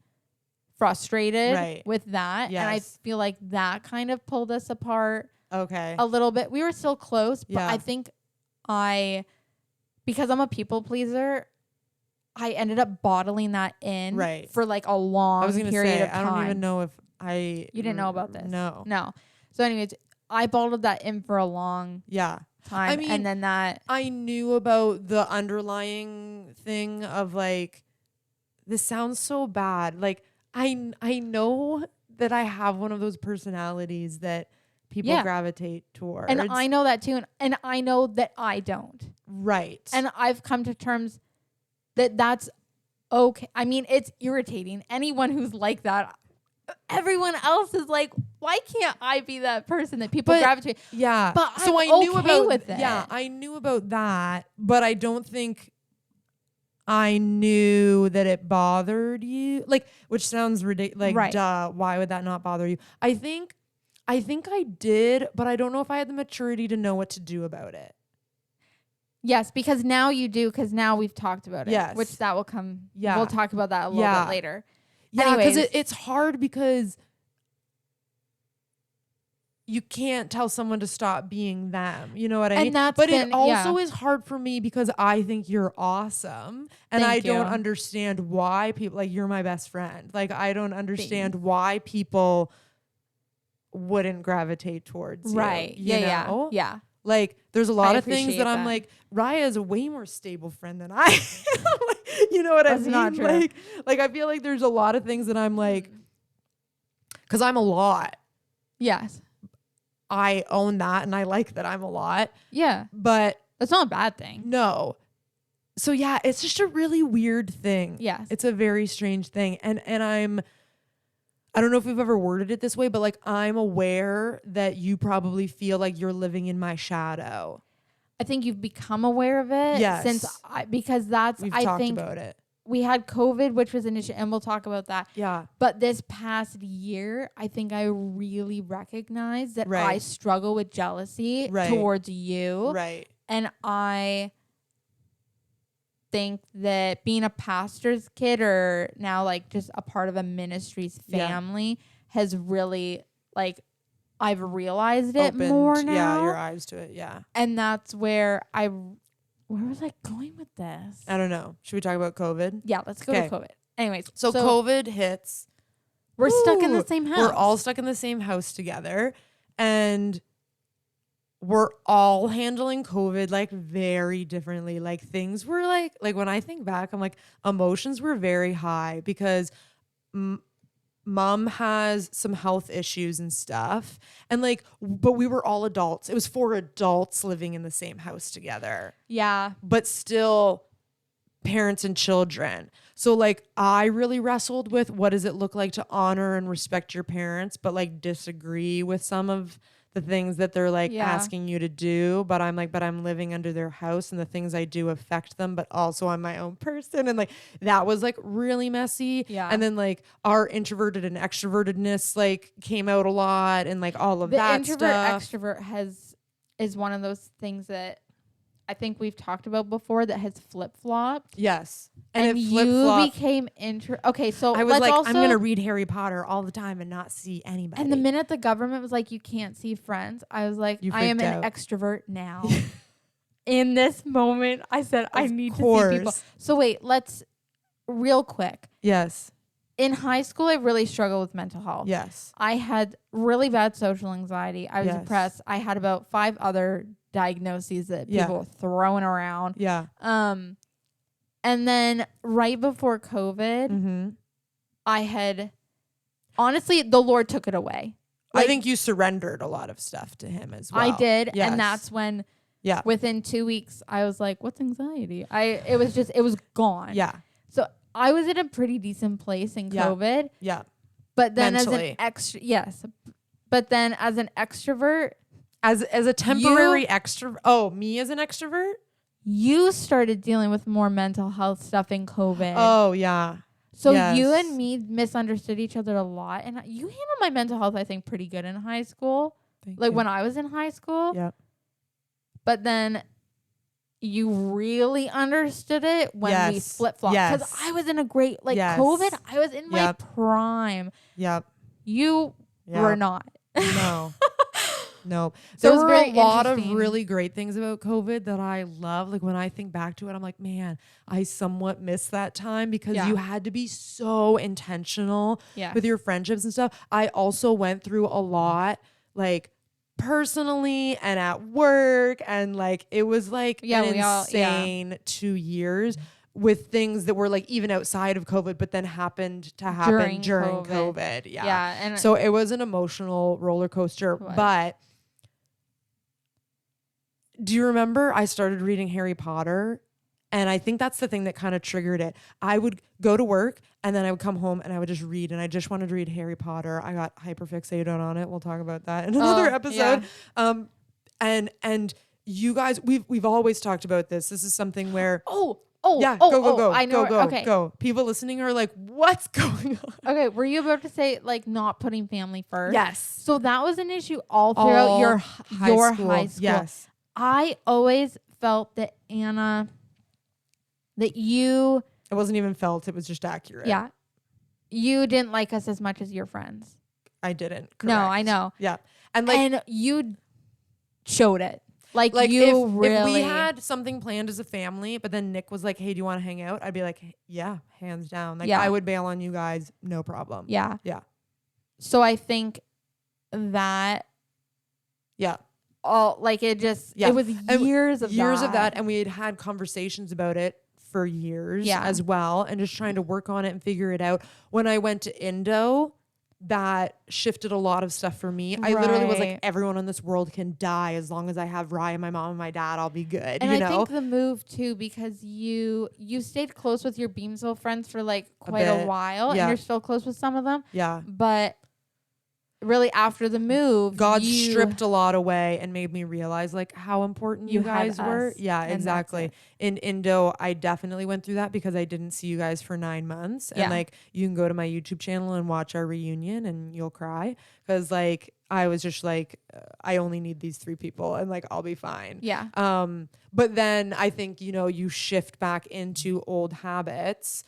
frustrated with that. Yes. And I feel like that kind of pulled us apart. Okay. A little bit. We were still close, but I think because I'm a people pleaser, I ended up bottling that in for like a long period of time. I don't even know if You didn't know about this? No. So anyways, I bottled that in for a long time. I mean, and then I knew about the underlying thing of like, this sounds so bad. Like I know that I have one of those personalities that people gravitate towards. And I know that too. And I know that I don't. Right. And I've come to terms that that's okay. I mean, it's irritating. Anyone who's like that, everyone else is like, why can't I be that person that people gravitate? Yeah. But so I knew about with it. Yeah, I knew about that, but I don't think I knew that it bothered you. Like, which sounds ridiculous. Like, duh, why would that not bother you? I think I did, but I don't know if I had the maturity to know what to do about it. Yes, because now you do, because now we've talked about it. Yes. Which that will come. Yeah. We'll talk about that a little bit later. Yeah, because it's hard because you can't tell someone to stop being them. You know what I mean? But it also is hard for me because I think you're awesome. And I don't understand why people, like, you're my best friend. Like, I don't understand why people wouldn't gravitate towards you. Right. You know? Yeah. Like, there's a lot of things that I'm like, Riah is a way more stable friend than I am. You know what I mean? Not true. Like, I feel like there's a lot of things that I'm like, because I'm a lot. Yes. I own that and I like that I'm a lot. Yeah. But that's not a bad thing. No. So yeah, it's just a really weird thing. Yes. It's a very strange thing. And I don't know if we've ever worded it this way, but like, I'm aware that you probably feel like you're living in my shadow. I think you've become aware of it. Yes. Because we've talked about it. We had COVID, which was an issue, and we'll talk about that. Yeah. But this past year, I think I really recognized that I struggle with jealousy towards you. Right. And I think that being a pastor's kid, or now like just a part of a ministry's family, has really, like, I've realized it more now. Yeah, your eyes to it. Yeah. And that's where where was I going with this? I don't know. Should we talk about COVID? Yeah, let's go to COVID. Anyways. So COVID hits. We're stuck in the same house. We're all stuck in the same house together. And we're all handling COVID like very differently. Like, things were like when I think back, I'm like, emotions were very high because Mom has some health issues and stuff. And like, but we were all adults. It was 4 adults living in the same house together. Yeah. But still parents and children. So like, I really wrestled with, what does it look like to honor and respect your parents, but like disagree with some of the things that they're like asking you to do. But I'm like, but I'm living under their house and the things I do affect them, but also I'm my own person. And like, that was like really messy. Yeah. And then like, our introverted and extrovertedness like came out a lot, and like all of that stuff. The introvert extrovert is one of those things that I think we've talked about before that has flip-flopped. Yes. And it you became okay, so I was like, also, I'm going to read Harry Potter all the time and not see anybody. And the minute the government was like, you can't see friends, I was like, I am an extrovert now. In this moment, I said, I need to see people. So wait, let's real quick. Yes. In high school, I really struggled with mental health. Yes. I had really bad social anxiety. I was depressed. I had about 5 other diagnoses that people were throwing around. Yeah. And then right before COVID, I had, honestly, the Lord took it away. Like, I think you surrendered a lot of stuff to him as well. I did. Yes. And that's when, within 2 weeks, I was like, what's anxiety? It was gone. Yeah. So I was in a pretty decent place in COVID. Yeah. But then mentally. But then as an extrovert. As a temporary extrovert. Oh, me as an extrovert? You started dealing with more mental health stuff in COVID. Oh, yeah. So you and me misunderstood each other a lot. And you handled my mental health, I think, pretty good in high school. Thank you. When I was in high school. Yeah. But then you really understood it when we flip-flopped. Because I was in a great, COVID, I was in my prime. Yep. You were not. No. No. So there were a lot of really great things about COVID that I love. Like when I think back to it, I'm like, man, I somewhat miss that time because you had to be so intentional with your friendships and stuff. I also went through a lot, like personally and at work. And like, it was like an insane 2 years with things that were like even outside of COVID, but then happened to happen during COVID. Yeah. And so it was an emotional roller coaster, but do you remember I started reading Harry Potter? And I think that's the thing that kind of triggered it. I would go to work and then I would come home and I would just read, and I just wanted to read Harry Potter. I got hyperfixated on it. We'll talk about that in another episode. Yeah. And you guys, we've always talked about this. This is something where go. I know. Go. People listening are like, what's going on? Okay, were you about to say like not putting family first? Yes. So that was an issue all throughout your high school. Yes. I always felt that Anna, that you... It wasn't even felt. It was just accurate. Yeah. You didn't like us as much as your friends. I didn't. Correct. No, I know. Yeah. And you showed it. Like you really... If we had something planned as a family, but then Nick was like, hey, do you want to hang out? I'd be like, yeah, hands down. Like I would bail on you guys. No problem. Yeah. Yeah. So I think that... Yeah. It was years of that, and we had conversations about it for years as well, and just trying to work on it and figure it out. When I went to Indo, that shifted a lot of stuff for me. I literally was like, everyone in this world can die as long as I have Riah, my mom, and my dad, I'll be good. And I think the move too, because you stayed close with your Beamsville friends for like quite a while, and you're still close with some of them. Yeah, but really after the move, God stripped a lot away and made me realize like how important you guys were. Yeah, exactly. In Indo, I definitely went through that because I didn't see you guys for 9 months. And like, you can go to my YouTube channel and watch our reunion and you'll cry. Cause like, I was just like, I only need these 3 people and like, I'll be fine. Yeah. But then I think, you shift back into old habits.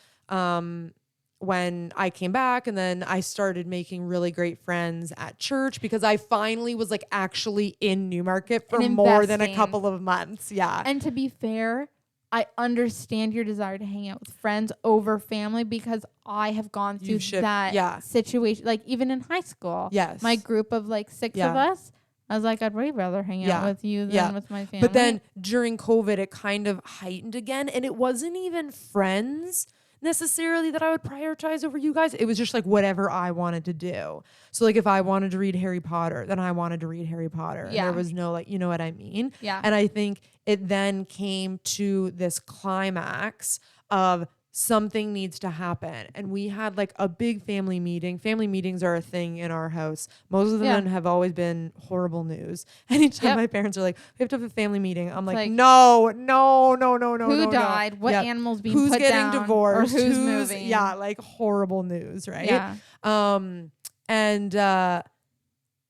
When I came back, and then I started making really great friends at church because I finally was like actually in Newmarket for more than a couple of months. Yeah. And to be fair, I understand your desire to hang out with friends over family because I have gone through that situation. Like even in high school, my group of like 6 of us, I was like, I'd way rather hang out with you than with my family. But then during COVID, it kind of heightened again, and it wasn't even friends necessarily that I would prioritize over you guys. It was just like whatever I wanted to do. So like if I wanted to read Harry Potter, then I wanted to read Harry Potter. Yeah. There was no like, you know what I mean? Yeah. And I think it then came to this climax of something needs to happen. And we had like a big family meeting. Family meetings are a thing in our house. Most of them have always been horrible news. Anytime my parents are like, we have to have a family meeting, I'm like no. Who died? What animals being who's put getting down? divorced? Or who's moving? Yeah, like horrible news, right? Yeah.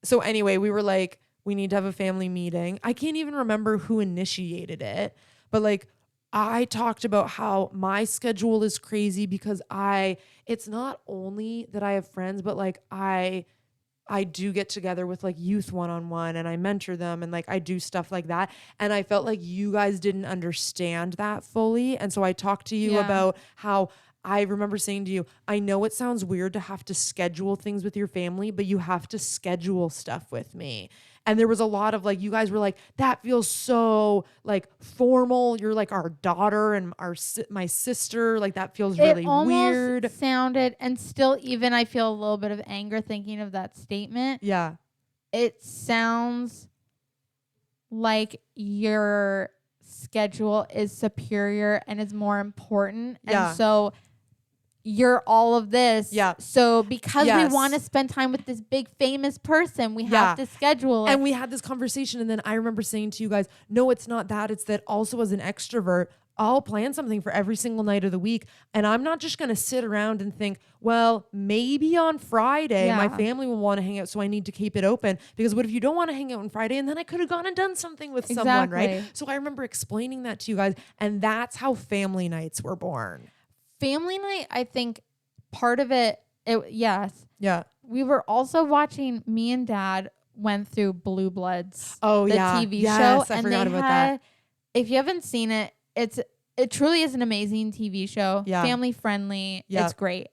So anyway, we were like, we need to have a family meeting. I can't even remember who initiated it, but like I talked about how my schedule is crazy because it's not only that I have friends, but like I do get together with like youth one-on-one and I mentor them and like I do stuff like that. And I felt like you guys didn't understand that fully. And so I talked to you about how I remember saying to you, I know it sounds weird to have to schedule things with your family, but you have to schedule stuff with me. And there was a lot of like, you guys were like, that feels so like formal. You're like our daughter and my sister. Like that feels really weird. It sounded, and still even I feel a little bit of anger thinking of that statement. Yeah. It sounds like your schedule is superior and is more important. Yeah. And so you're all of this. Yeah. So because we want to spend time with this big famous person, we have to schedule it. And we had this conversation. And then I remember saying to you guys, no, it's not that. It's that also as an extrovert, I'll plan something for every single night of the week. And I'm not just going to sit around and think, well, maybe on Friday my family will want to hang out. So I need to keep it open, because what if you don't want to hang out on Friday? And then I could have gone and done something with someone, right? So I remember explaining that to you guys. And that's how family nights were born. Family night, I think part of it, yes. Yeah. We were also watching, me and Dad went through Blue Bloods. Oh, the TV show. I forgot about that. If you haven't seen it, it truly is an amazing TV show. Yeah. Family friendly. Yeah. It's great.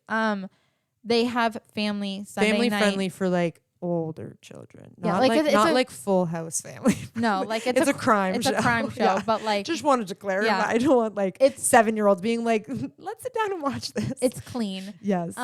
They have family Sunday night. Friendly for like older children. Not like Full House family. No, like it's a crime show. It's a crime show, Yeah. but like just wanted to clarify. Yeah. I don't want like it's 7-year-olds being like, let's sit down and watch this. It's clean. Yes.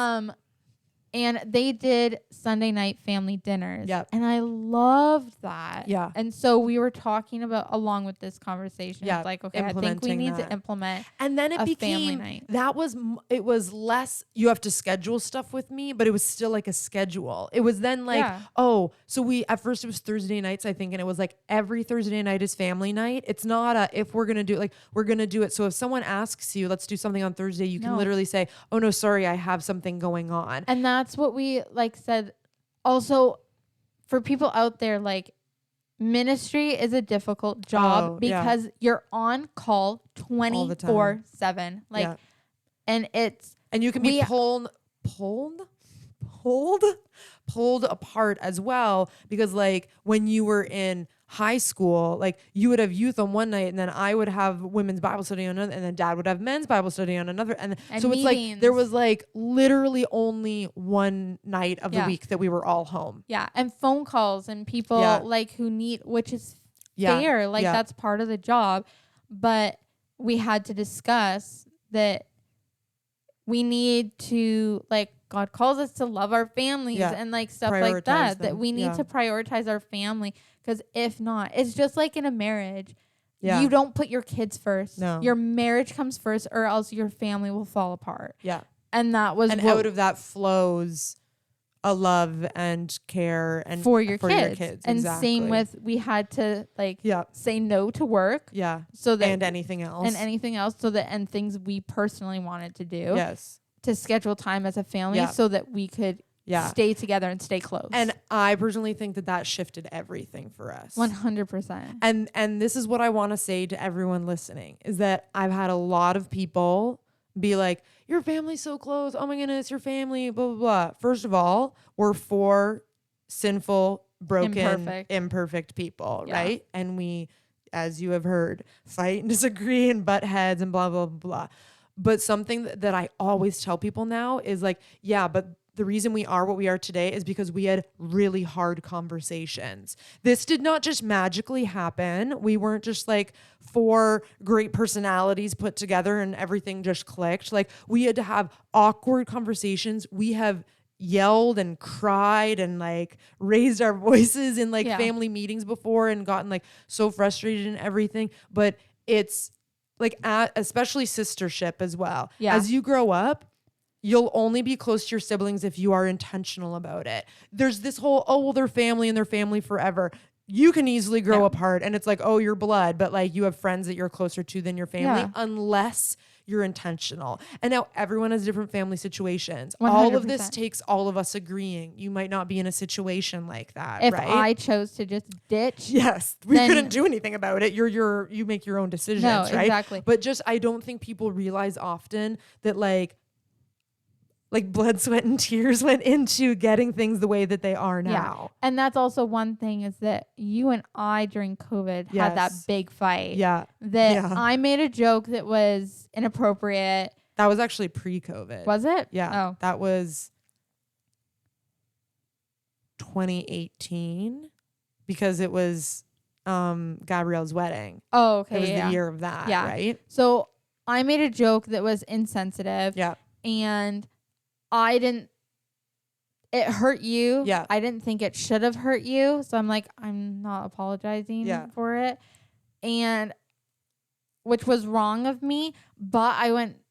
And they did Sunday night family dinners. Yep. And I loved that. Yeah. And so we were talking about, along with this conversation, it's like, okay, I think we need to implement. And then it became, family night. It was less, you have to schedule stuff with me, but it was still like a schedule. It was then like, so at first it was Thursday nights, I think. And it was like every Thursday night is family night. It's not if we're going to do it, like we're going to do it. So if someone asks you, let's do something on Thursday, you can literally say, oh no, sorry, I have something going on. And that's what we like said. Also, for people out there, like ministry is a difficult job because you're on call 24/7. Like, and you can be pulled apart as well, because like when you were in high school, like you would have youth on one night and then I would have women's Bible study on another, and then Dad would have men's Bible study on another, and so meetings. It's like there was like literally only one night of the week that we were all home. Yeah. And phone calls and people like who need, which is fair, like that's part of the job, but we had to discuss that we need to, like, God calls us to love our families and like stuff like that, that we need to prioritize our family. Because if not, it's just like in a marriage. Yeah. You don't put your kids first. No. Your marriage comes first, or else your family will fall apart. Yeah. And that was out of that flows a love and care and for your kids. And exactly. Same with, we had to like say no to work. Yeah. So that, and anything else. So that, and things we personally wanted to do. Yes. To schedule time as a family so that we could stay together and stay close. And I personally think that shifted everything for us. 100%. And this is what I want to say to everyone listening, is that I've had a lot of people be like, your family's so close. Oh my goodness, your family, blah, blah, blah. First of all, we're 4 sinful, broken, imperfect people, right? And we, as you have heard, fight and disagree and butt heads and blah, blah, blah, blah. But something that I always tell people now is like, but the reason we are what we are today is because we had really hard conversations. This did not just magically happen. We weren't just like 4 great personalities put together and everything just clicked. Like, we had to have awkward conversations. We have yelled and cried and like raised our voices in like family meetings before and gotten like so frustrated and everything. But it's like, especially sistership as well. Yeah. As you grow up, you'll only be close to your siblings if you are intentional about it. There's this whole, they're family and they're family forever. You can easily grow apart and it's like, you're blood, but like you have friends that you're closer to than your family, unless you're intentional. And now everyone has different family situations. 100%. All of this takes all of us agreeing. You might not be in a situation like that, if right? I chose to just ditch. Yes, we couldn't do anything about it. You make your own decisions, right? Exactly. But just, I don't think people realize often that like blood, sweat, and tears went into getting things the way that they are now. Yeah. And that's also one thing is that you and I during COVID had that big fight. Yeah. That I made a joke that was inappropriate. That was actually pre-COVID. Was it? Yeah. Oh. That was 2018 because it was Gabrielle's wedding. Oh, okay. It was the year of that, right? So I made a joke that was insensitive. Yeah. And it hurt you. Yeah. I didn't think it should have hurt you. So I'm like, I'm not apologizing for it. And which was wrong of me. But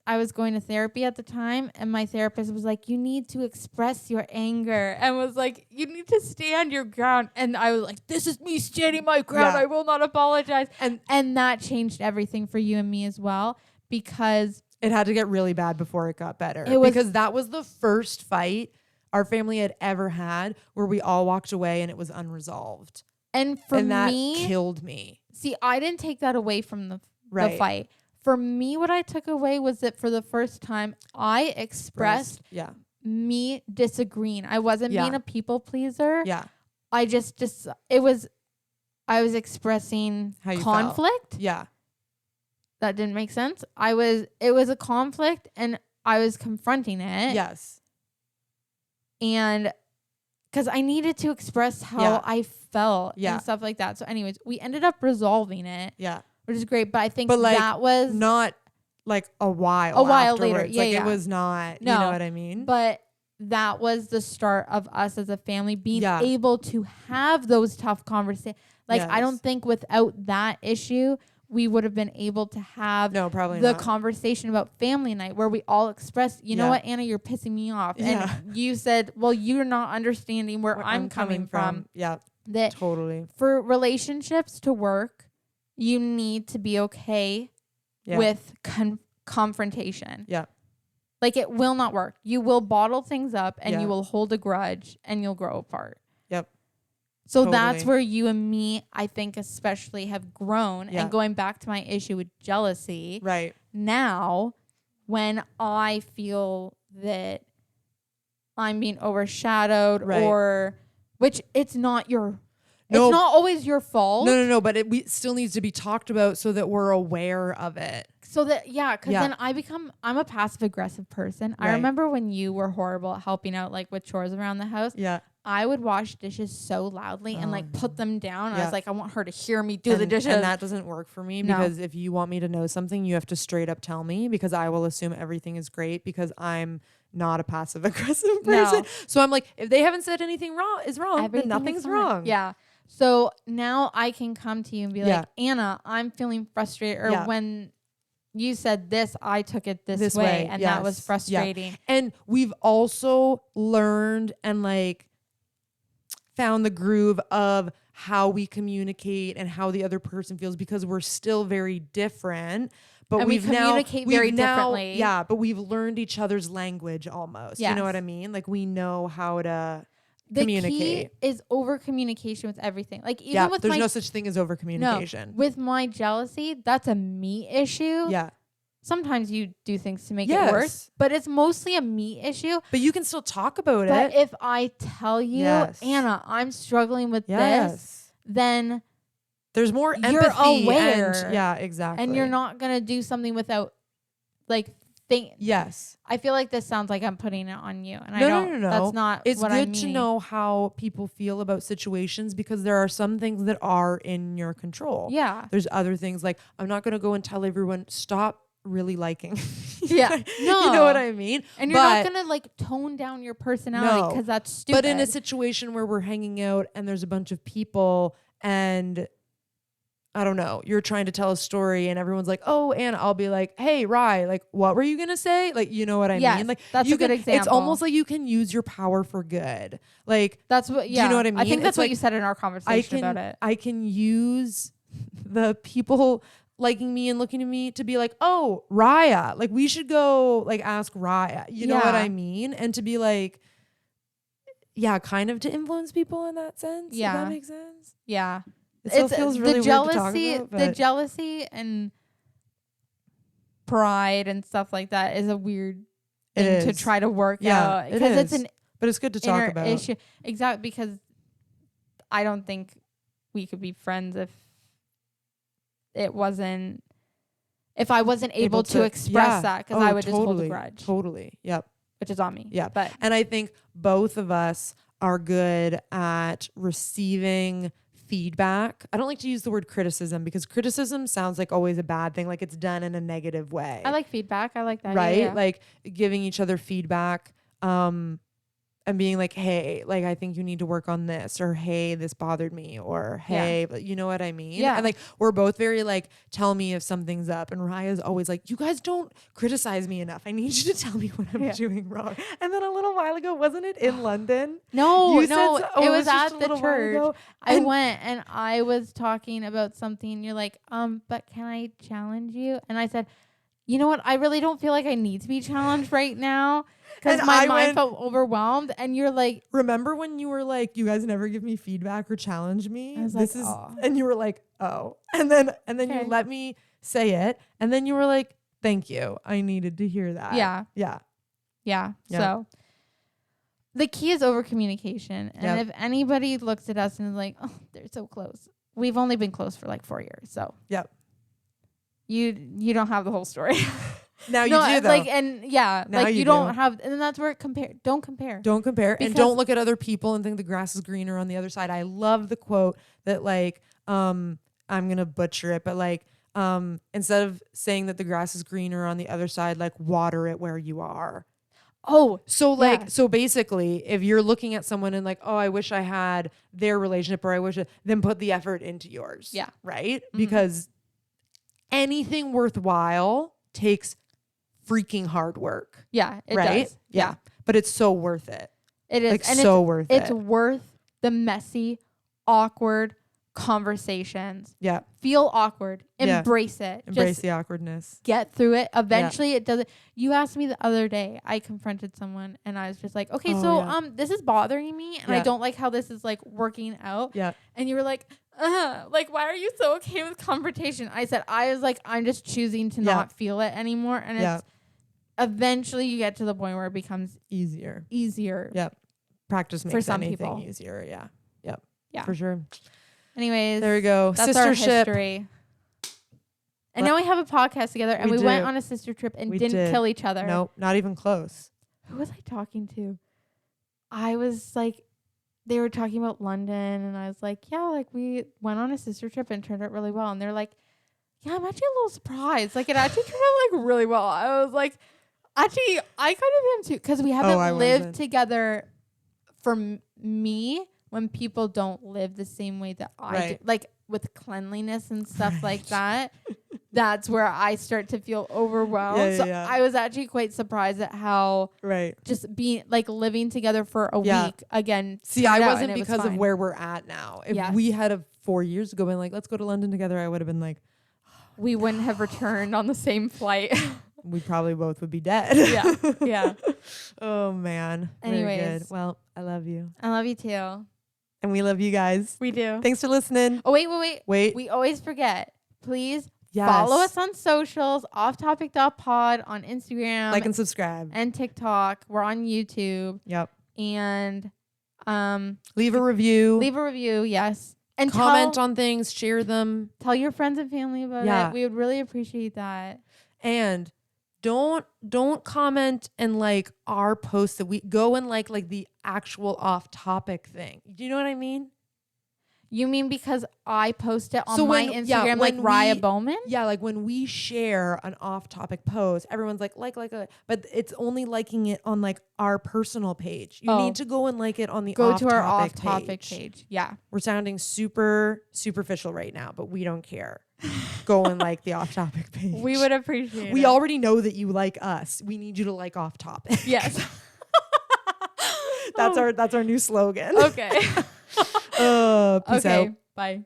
I was going to therapy at the time, and my therapist was like, you need to express your anger, and was like, you need to stand your ground. And I was like, this is me standing my ground. I will not apologize. And that changed everything for you and me as well, because it had to get really bad before it got better. Because that was the first fight our family had ever had where we all walked away and it was unresolved. And that killed me. See, I didn't take that away from the fight. For me, what I took away was that for the first time, I expressed me disagreeing. I wasn't being a people pleaser. Yeah. I was expressing how you conflict. Felt. Yeah. That didn't make sense. It was a conflict and I was confronting it. Yes. And because I needed to express how I felt and stuff like that. So anyways, we ended up resolving it. Yeah. Which is great. But I think that was not like a while later. Yeah. It was not, you know what I mean? But that was the start of us as a family being able to have those tough conversations. Like, I don't think without that issue, we would have been able to have the conversation about family night where we all expressed, you know what, Anna, you're pissing me off. And you said, well, you're not understanding where I'm coming from. Yeah, that totally. For relationships to work, you need to be okay with confrontation. Yeah. Like, it will not work. You will bottle things up and you will hold a grudge and you'll grow apart. Yep. So that's where you and me, I think, especially have grown. And going back to my issue with jealousy. Right. Now, when I feel that I'm being overshadowed or, which it's not your, it's not always your fault. No. But it still needs to be talked about so that we're aware of it. So that, because then I'm a passive aggressive person. Right. I remember when you were horrible at helping out like with chores around the house. Yeah. I would wash dishes so loudly and like put them down. I was like, I want her to hear me do the dishes. And that doesn't work for me because if you want me to know something, you have to straight up tell me, because I will assume everything is great because I'm not a passive aggressive person. No. So I'm like, if they haven't said anything wrong, then nothing's wrong. Yeah. So now I can come to you and be like, Anna, I'm feeling frustrated. Or when you said this, I took it this way. And that was frustrating. Yeah. And we've also learned and like found the groove of how we communicate and how the other person feels, because we're still very different. But and we communicate very differently. Yeah, but we've learned each other's language almost. Yes. You know what I mean? Like, we know how to communicate. The key is over communication with everything. Like, even with there's no such thing as over communication. No, with my jealousy, that's a me issue. Yeah. Sometimes you do things to make it worse, but it's mostly a me issue. But you can still talk about it. But if I tell you, Anna, I'm struggling with this, then there's more empathy. You're aware. And, exactly. And you're not going to do something without, like, Yes. I feel like this sounds like I'm putting it on you. And No. That's not it's what I mean. It's good to know how people feel about situations, because there are some things that are in your control. Yeah. There's other things like, I'm not going to go and tell everyone, stop really liking. Yeah. No. You know what I mean? And you're not going to like tone down your personality because that's stupid. But in a situation where we're hanging out and there's a bunch of people and I don't know, you're trying to tell a story and everyone's like, oh, and I'll be like, hey, Riah, like, what were you going to say? Like, you know what I mean? Like, that's a good example. It's almost like you can use your power for good. Like, that's what, do you know what I mean? I think that's what you said in our conversation about it. I can use the people liking me and looking at me to be like, oh, Riah, like we should go like ask Riah. You know what I mean? And to be like, yeah, kind of to influence people in that sense. Yeah. If that makes sense. Yeah. It still feels really weird to talk about. The jealousy and pride and stuff like that is a weird thing to try to work out. Because it's but it's good to talk about. Issue. Exactly, because I don't think we could be friends if I wasn't able to express that, because I would just hold a grudge. Totally. Yep. Which is on me. Yeah. But and I think both of us are good at receiving feedback. I don't like to use the word criticism, because criticism sounds like always a bad thing, like it's done in a negative way. I like feedback. I like that. Right? Yeah. Like giving each other feedback. And being like, hey, like, I think you need to work on this, or hey, this bothered me, or hey, but you know what I mean? Yeah. And like, we're both very like, tell me if something's up. And Riah's always like, you guys don't criticize me enough. I need you to tell me what I'm doing wrong. And then a little while ago, wasn't it in London? No, it was at the church. I went and I was talking about something, and you're like, but can I challenge you? And I said, you know what? I really don't feel like I need to be challenged right now, because my mind felt overwhelmed. And you're like, remember when you were like, you guys never give me feedback or challenge me? I was this is, and you were like, oh, and then you let me say it, and then you were like, thank you. I needed to hear that. Yeah. So the key is over communication. And if anybody looks at us and is like, oh, they're so close. We've only been close for like 4 years. So you don't have the whole story. Now you do, though. Like, and now like you don't have, and that's where don't compare. And don't look at other people and think the grass is greener on the other side. I love the quote that like, I'm going to butcher it, but like, instead of saying that the grass is greener on the other side, like water it where you are. Oh, so like, so basically if you're looking at someone and like, oh, I wish I had their relationship, or I wish then put the effort into yours. Yeah. Right. Mm-hmm. Because anything worthwhile takes freaking hard work. Yeah, it does. Yeah. But it's so worth it. It is. Like, and so worth it. It's worth the messy, awkward conversations. Yeah. Feel awkward. Embrace it. Embrace the awkwardness. Get through it. Eventually it doesn't. You asked me the other day, I confronted someone and I was just like, okay, this is bothering me and I don't like how this is like working out. Yeah. And you were like, like, why are you so okay with confrontation? I was like, I'm just choosing to not feel it anymore. And it's eventually you get to the point where it becomes easier. Yep. Practice makes anything easier. Yeah. Yep. Yeah. For sure. Anyways, there we go. That's Sistership. Our history. And now we have a podcast together, and we went on a sister trip and didn't kill each other. Nope, not even close. Who was I talking to? I was like, they were talking about London, and I was like, yeah, like we went on a sister trip and it turned out really well. And they're like, yeah, I'm actually a little surprised. Like it actually turned out like really well. I was like, actually, I kind of am too, because we haven't lived together. For me, when people don't live the same way that I do, like with cleanliness and stuff like that, that's where I start to feel overwhelmed. I was actually quite surprised at how just being like living together for a week again. See, I wasn't because of where we're at now. If we had 4 years ago been like, let's go to London together, I would have been like, we wouldn't have returned on the same flight. We probably both would be dead. Yeah. Oh man. Anyways. Very good. Well, I love you. I love you too. And we love you guys. We do. Thanks for listening. Oh, wait. We always forget. Please Yes. Follow us on socials, offtopic.pod on Instagram. Like and subscribe. And TikTok. We're on YouTube. Yep. And leave a review. Leave a review, yes. And comment on things, share them. Tell your friends and family about it. We would really appreciate that. And don't comment and like our posts that we go and like the actual off topic thing. Do you know what I mean? You mean because I post it on my Instagram like Riah Bowman? Yeah, like when we share an off-topic post, everyone's like, but it's only liking it on like our personal page. You need to go and like it on the off-topic page. Yeah. We're sounding super superficial right now, but we don't care. Go and like the off-topic page. We would appreciate it. We already know that you like us. We need you to like off-topic. Yes. That's our new slogan. Okay. Peace out. Bye.